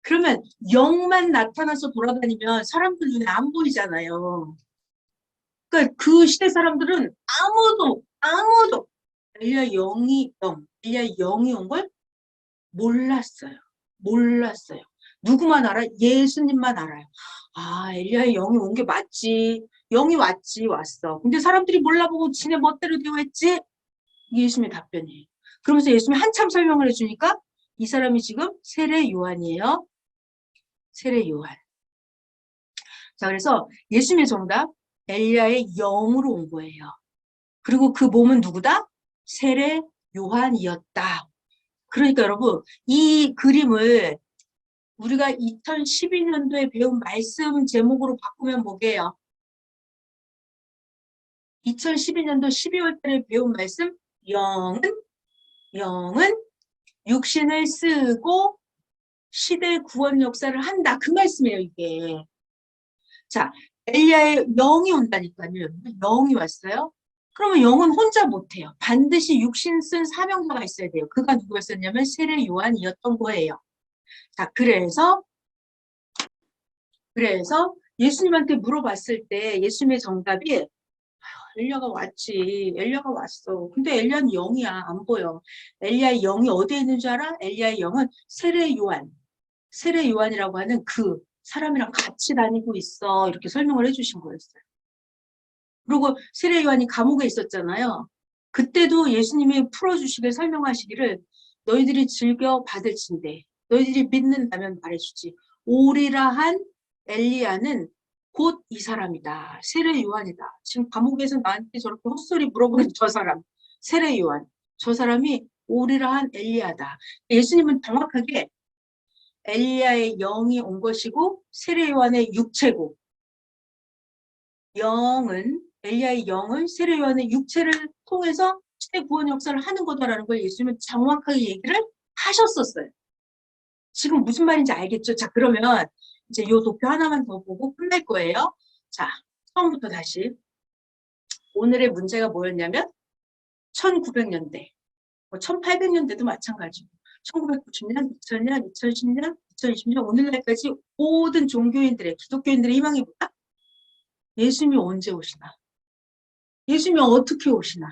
그러면 영만 나타나서 돌아다니면 사람들 눈에 안 보이잖아요. 그러니까 그 시대 사람들은 아무도 엘리야 영이 온 걸 몰랐어요. 몰랐어요. 누구만 알아? 예수님만 알아요. 아, 엘리야의 영이 온 게 맞지. 영이 왔어. 근데 사람들이 몰라보고 지네 멋대로 대우했지? 이게 예수님의 답변이에요. 그러면서 예수님이 한참 설명을 해주니까 이 사람이 지금 세례 요한이에요. 세례 요한. 자, 그래서 예수님의 정답, 엘리야의 영으로 온 거예요. 그리고 그 몸은 누구다? 세례 요한이었다. 그러니까 여러분, 이 그림을 우리가 2012년도에 배운 말씀 제목으로 바꾸면 뭐게요? 2012년도 12월 달에 배운 말씀, 영은 육신을 쓰고 시대 구원 역사를 한다. 그 말씀이에요, 이게. 자, 엘리야의 영이 온다니까요. 영이 왔어요. 그러면 영은 혼자 못해요. 반드시 육신 쓴 사명자가 있어야 돼요. 그가 누구였었냐면 세례 요한이었던 거예요. 자, 그래서 예수님한테 물어봤을 때 예수님의 정답이 엘리야가 왔지. 엘리야가 왔어. 근데 엘리야는 영이야. 안 보여. 엘리야의 영이 어디에 있는 줄 알아? 엘리야의 영은 세례 요한. 세례 요한이라고 하는 그 사람이랑 같이 다니고 있어. 이렇게 설명을 해주신 거였어요. 그리고 세례 요한이 감옥에 있었잖아요. 그때도 예수님이 풀어주시길 설명하시기를 너희들이 즐겨 받을진대. 너희들이 믿는다면 말해주지. 오리라 한 엘리야는 곧 이 사람이다. 세례 요한이다. 지금 감옥에서 나한테 저렇게 헛소리 물어보는 저 사람, 세례 요한. 저 사람이 오리라 한 엘리야다. 예수님은 정확하게 엘리야의 영이 온 것이고 세례 요한의 육체고, 엘리야의 영은 세례 요한의 육체를 통해서 시대 구원 역사를 하는 거다라는 걸 예수님은 정확하게 얘기를 하셨었어요. 지금 무슨 말인지 알겠죠? 자, 그러면 이제 요 도표 하나만 더 보고 끝날 거예요. 자, 처음부터 다시. 오늘의 문제가 뭐였냐면 1900년대, 뭐 1800년대도 마찬가지고 1990년, 2000년, 2010년, 2020년 오늘날까지 모든 종교인들의, 기독교인들의 희망이 뭐다? 예수님이 언제 오시나? 예수님이 어떻게 오시나?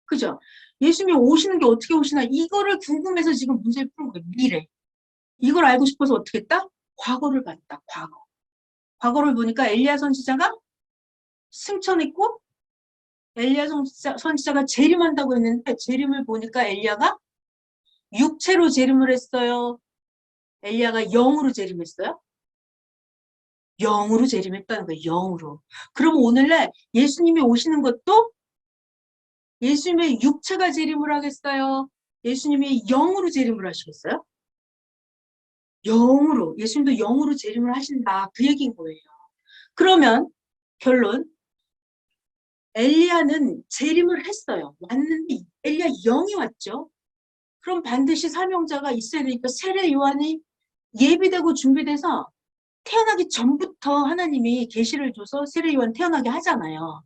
그죠? 예수님이 오시는 게 어떻게 오시나? 이거를 궁금해서 지금 문제를 푸는 거예요. 미래. 이걸 알고 싶어서 어떻게 했다? 과거를 봤다. 과거. 과거를 보니까 엘리야 선지자가 승천했고 엘리야 선지자가 재림한다고 했는데 재림을 보니까 엘리야가 육체로 재림을 했어요. 엘리야가 영으로 재림했어요. 영으로 재림했다는 거예요. 영으로. 그럼 오늘날 예수님이 오시는 것도 예수님의 육체가 재림을 하겠어요? 예수님이 영으로 재림을 하시겠어요? 영으로. 예수님도 영으로 재림을 하신다. 그 얘기인 거예요. 그러면 결론. 엘리야는 재림을 했어요. 왔는데 엘리야 영이 왔죠. 그럼 반드시 사명자가 있어야 되니까 세례 요한이 예비되고 준비돼서 태어나기 전부터 하나님이 계시를 줘서 세례 요한 태어나게 하잖아요.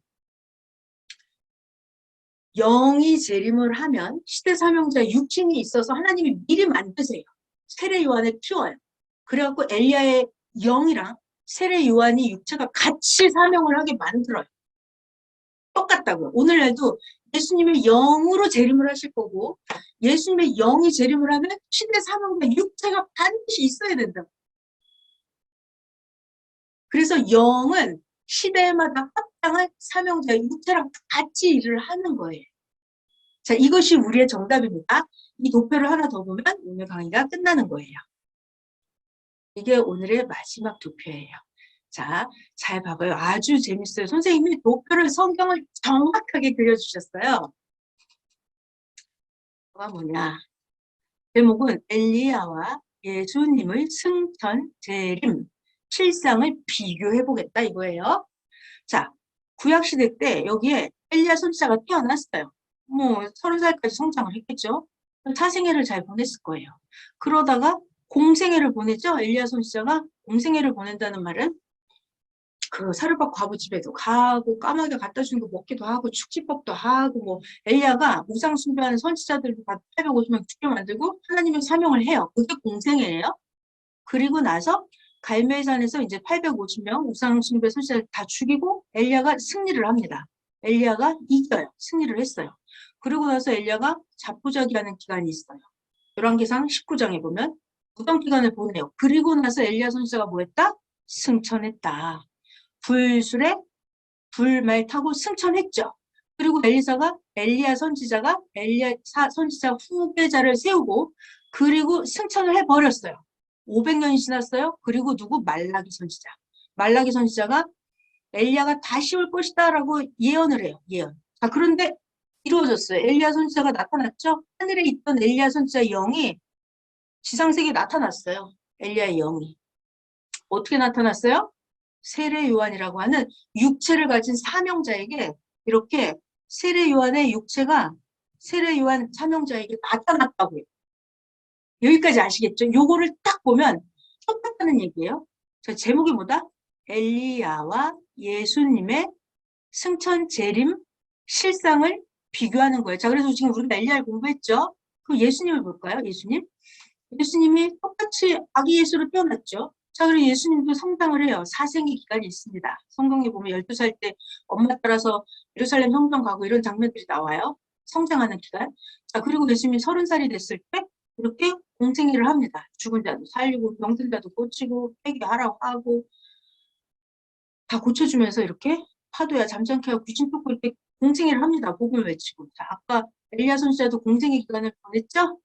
영이 재림을 하면 시대 사명자 육신이 있어서 하나님이 미리 만드세요. 세례 요한을 키워요. 그래갖고 엘리야의 영이랑 세례 요한이 육체가 같이 사명을 하게 만들어요. 똑같다고요. 오늘날도 예수님의 영으로 재림을 하실 거고 예수님의 영이 재림을 하면 시대 사명자 육체가 반드시 있어야 된다. 그래서 영은 시대마다 합당한 사명자의 육체랑 같이 일을 하는 거예요. 자, 이것이 우리의 정답입니다. 이 도표를 하나 더 보면 오늘 강의가 끝나는 거예요. 이게 오늘의 마지막 도표예요. 자, 잘 봐봐요. 아주 재밌어요. 선생님이 도표를 성경을 정확하게 그려주셨어요. 뭐가 뭐냐. 제목은 엘리야와 예수님의 승천, 재림, 실상을 비교해보겠다 이거예요. 자, 구약시대 때 여기에 엘리야 선지자가 태어났어요. 뭐 30살까지 성장을 했겠죠. 사생애를 잘 보냈을 거예요. 그러다가 공생애를 보냈죠. 엘리야 선지자가 공생애를 보낸다는 말은 그 사르밧 과부 집에도 가고 까마귀 갖다 주는 거 먹기도 하고 축지법도 하고 뭐 엘리야가 우상 숭배하는 선지자들도 다 850명 죽게 만들고 하나님의 사명을 해요. 그게 공생애예요. 그리고 나서 갈멜산에서 이제 850명 우상 숭배 선지자들 다 죽이고 엘리야가 승리를 합니다. 엘리야가 이겨요. 승리를 했어요. 그리고 나서 엘리야가 자포자기하는 기간이 있어요. 열왕기상 19장에 보면 무덤 기간을 보내요. 그리고 나서 엘리야 선지자가 뭐 했다? 승천했다. 불술에 불말 타고 승천했죠. 그리고 엘리야 선지자가 엘리야 선지자 후계자를 세우고 그리고 승천을 해버렸어요. 500년이 지났어요. 그리고 누구? 말라기 선지자. 말라기 선지자가 엘리야가 다시 올 것이다 라고 예언을 해요. 예언. 자, 그런데 이루어졌어요. 엘리야 선지자가 나타났죠. 하늘에 있던 엘리야 선지자 영이 지상세계에 나타났어요. 엘리야의 영이. 어떻게 나타났어요? 세례 요한이라고 하는 육체를 가진 사명자에게 이렇게 세례 요한의 육체가 세례 요한 사명자에게 나타났다고요. 여기까지 아시겠죠? 요거를 딱 보면 똑같다는 얘기예요. 저 제목이 뭐다? 엘리야와 예수님의 승천 재림 실상을 비교하는 거예요. 자, 그래서 지금 우리가 엘리야를 공부했죠? 그럼 예수님을 볼까요? 예수님? 예수님이 똑같이 아기 예수로 태어났죠. 자, 그리고 예수님도 성장을 해요. 사생의 기간이 있습니다. 성경에 보면 12살 때 엄마 따라서 예루살렘 성전 가고 이런 장면들이 나와요. 성장하는 기간. 자, 그리고 예수님이 30살이 됐을 때 이렇게 공생애를 합니다. 죽은 자도 살리고 병든 자도 고치고 회개하라고 하고 다 고쳐주면서 이렇게 파도야 잠잠케 하고 귀신 쫓고 이렇게 공생애를 합니다. 복음을 외치고. 자, 아까 엘리야 선지자도 공생애 기간을 보냈죠?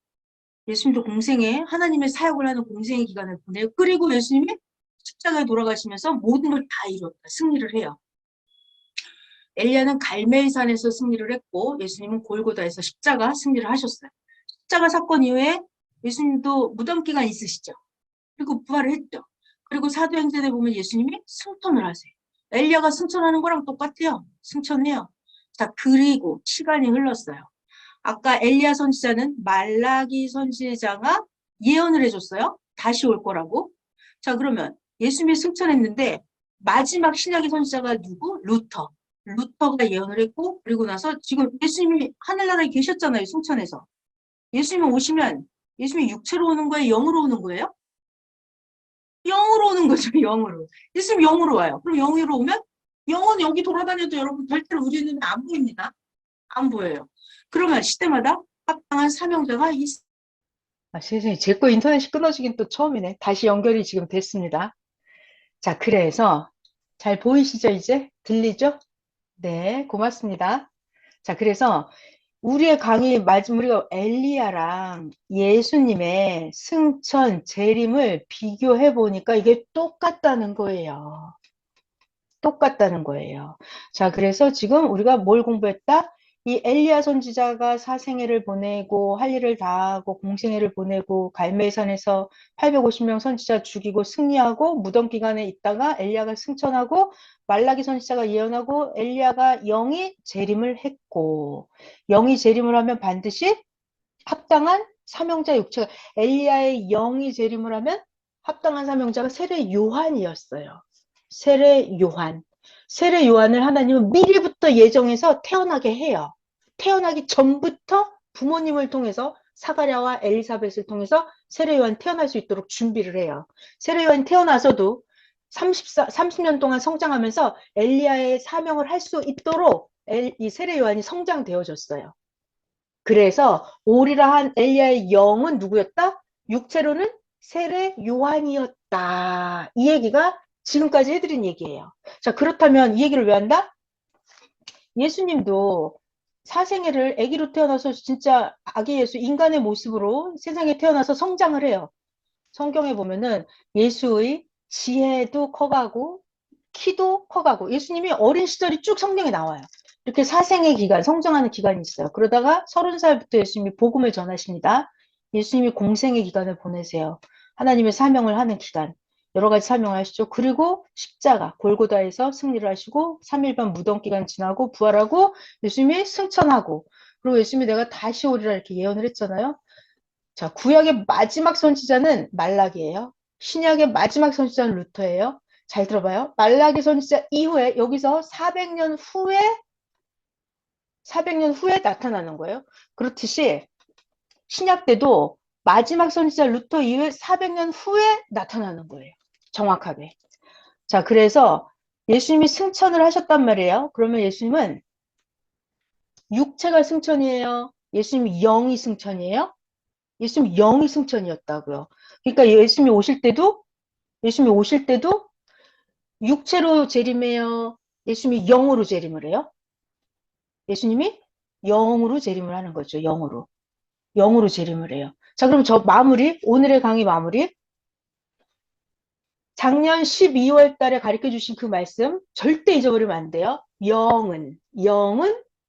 예수님도 공생애, 하나님의 사역을 하는 공생의 기간을 보내요. 그리고 예수님이 십자가에 돌아가시면서 모든 걸 다 이뤘다. 승리를 해요. 엘리야는 갈멜산에서 승리를 했고 예수님은 골고다에서 십자가 승리를 하셨어요. 십자가 사건 이후에 예수님도 무덤 기간 있으시죠. 그리고 부활을 했죠. 그리고 사도행전에 보면 예수님이 승천을 하세요. 엘리야가 승천하는 거랑 똑같아요. 승천해요. 자, 그리고 시간이 흘렀어요. 아까 엘리야 선지자는 말라기 선지자가 예언을 해줬어요. 다시 올 거라고. 자, 그러면 예수님이 승천했는데 마지막 신약의 선지자가 누구? 루터. 루터가 예언을 했고 그리고 나서 지금 예수님이 하늘나라에 계셨잖아요. 승천해서. 예수님이 오시면 예수님이 육체로 오는 거예요? 영으로 오는 거예요? 영으로 오는 거죠. 영으로. 예수님 영으로 와요. 그럼 영으로 오면 영은 여기 돌아다녀도 여러분 절대로 우리 눈에 안 보입니다. 안 보여요. 그러면 시대마다 합당한 사명자가 있어요. 세상에, 제 거 인터넷이 끊어지긴 또 처음이네. 다시 연결이 지금 됐습니다. 자, 그래서 잘 보이시죠, 이제? 들리죠? 네, 고맙습니다. 자, 그래서 우리의 강의 우리가 엘리야랑 예수님의 승천, 재림을 비교해 보니까 이게 똑같다는 거예요. 똑같다는 거예요. 자, 그래서 지금 우리가 뭘 공부했다? 이 엘리야 선지자가 사생애를 보내고 할 일을 다하고 공생애를 보내고 갈멜산에서 850명 선지자 죽이고 승리하고 무덤 기간에 있다가 엘리야가 승천하고 말라기 선지자가 예언하고 엘리야가 영이 재림을 했고 영이 재림을 하면 반드시 합당한 사명자 육체가 엘리야의 영이 재림을 하면 합당한 사명자가 세례 요한이었어요. 세례 요한. 세례 요한을 하나님은 미리부터 예정해서 태어나게 해요. 태어나기 전부터 부모님을 통해서 사가랴와 엘리사벳을 통해서 세례 요한 태어날 수 있도록 준비를 해요. 세례 요한 태어나서도 30년 동안 성장하면서 엘리야의 사명을 할 수 있도록 이 세례 요한이 성장되어졌어요. 그래서 오리라 한 엘리야의 영은 누구였다? 육체로는 세례 요한이었다. 이 얘기가 지금까지 해드린 얘기예요. 자, 그렇다면 이 얘기를 왜 한다? 예수님도 사생애를 아기로 태어나서 진짜 아기 예수 인간의 모습으로 세상에 태어나서 성장을 해요. 성경에 보면은 예수의 지혜도 커가고 키도 커가고 예수님이 어린 시절이 쭉 성경에 나와요. 이렇게 사생의 기간, 성장하는 기간이 있어요. 그러다가 30살부터 예수님이 복음을 전하십니다. 예수님이 공생의 기간을 보내세요. 하나님의 사명을 하는 기간. 여러 가지 사명을 하시죠. 그리고 십자가, 골고다에서 승리를 하시고 3일반 무덤 기간 지나고 부활하고 예수님이 승천하고 그리고 예수님이 내가 다시 오리라 이렇게 예언을 했잖아요. 자, 구약의 마지막 선지자는 말라기예요. 신약의 마지막 선지자는 루터예요. 잘 들어봐요. 말라기 선지자 이후에 여기서 400년 후에 나타나는 거예요. 그렇듯이 신약 때도 마지막 선지자 루터 이후에 400년 후에 나타나는 거예요. 정확하게. 자, 그래서 예수님이 승천을 하셨단 말이에요. 그러면 예수님은 육체가 승천이에요. 예수님이 영이 승천이에요. 예수님이 영이 승천이었다고요. 그러니까 예수님이 오실 때도 육체로 재림해요. 예수님이 영으로 재림을 해요. 예수님이 영으로 재림을 하는 거죠. 영으로. 영으로 재림을 해요. 자, 그럼 오늘의 강의 마무리. 작년 12월 달에 가르쳐 주신 그 말씀 절대 잊어버리면 안 돼요. 영은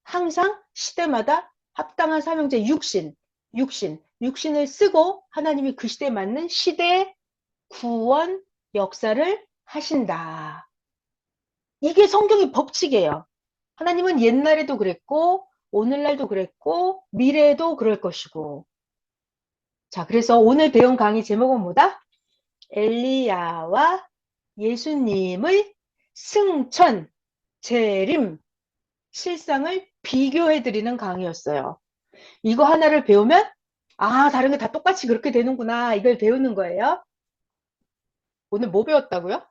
항상 시대마다 합당한 사명자 육신을 쓰고 하나님이 그 시대에 맞는 시대 구원 역사를 하신다. 이게 성경의 법칙이에요. 하나님은 옛날에도 그랬고 오늘날도 그랬고 미래에도 그럴 것이고. 자, 그래서 오늘 배운 강의 제목은 뭐다? 엘리야와 예수님의 승천, 재림, 실상을 비교해드리는 강의였어요. 이거 하나를 배우면 다른 게 다 똑같이 그렇게 되는구나. 이걸 배우는 거예요. 오늘 뭐 배웠다고요?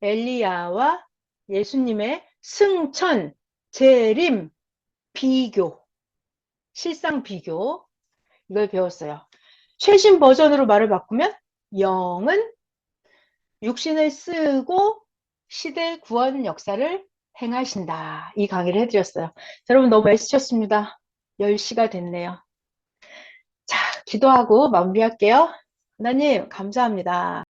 엘리야와 예수님의 승천, 재림, 비교, 실상 비교 이걸 배웠어요. 최신 버전으로 말을 바꾸면 영은 육신을 쓰고 시대 구원 역사를 행하신다. 이 강의를 해드렸어요. 여러분 너무 애쓰셨습니다. 10시가 됐네요. 자, 기도하고 마무리할게요. 하나님, 감사합니다.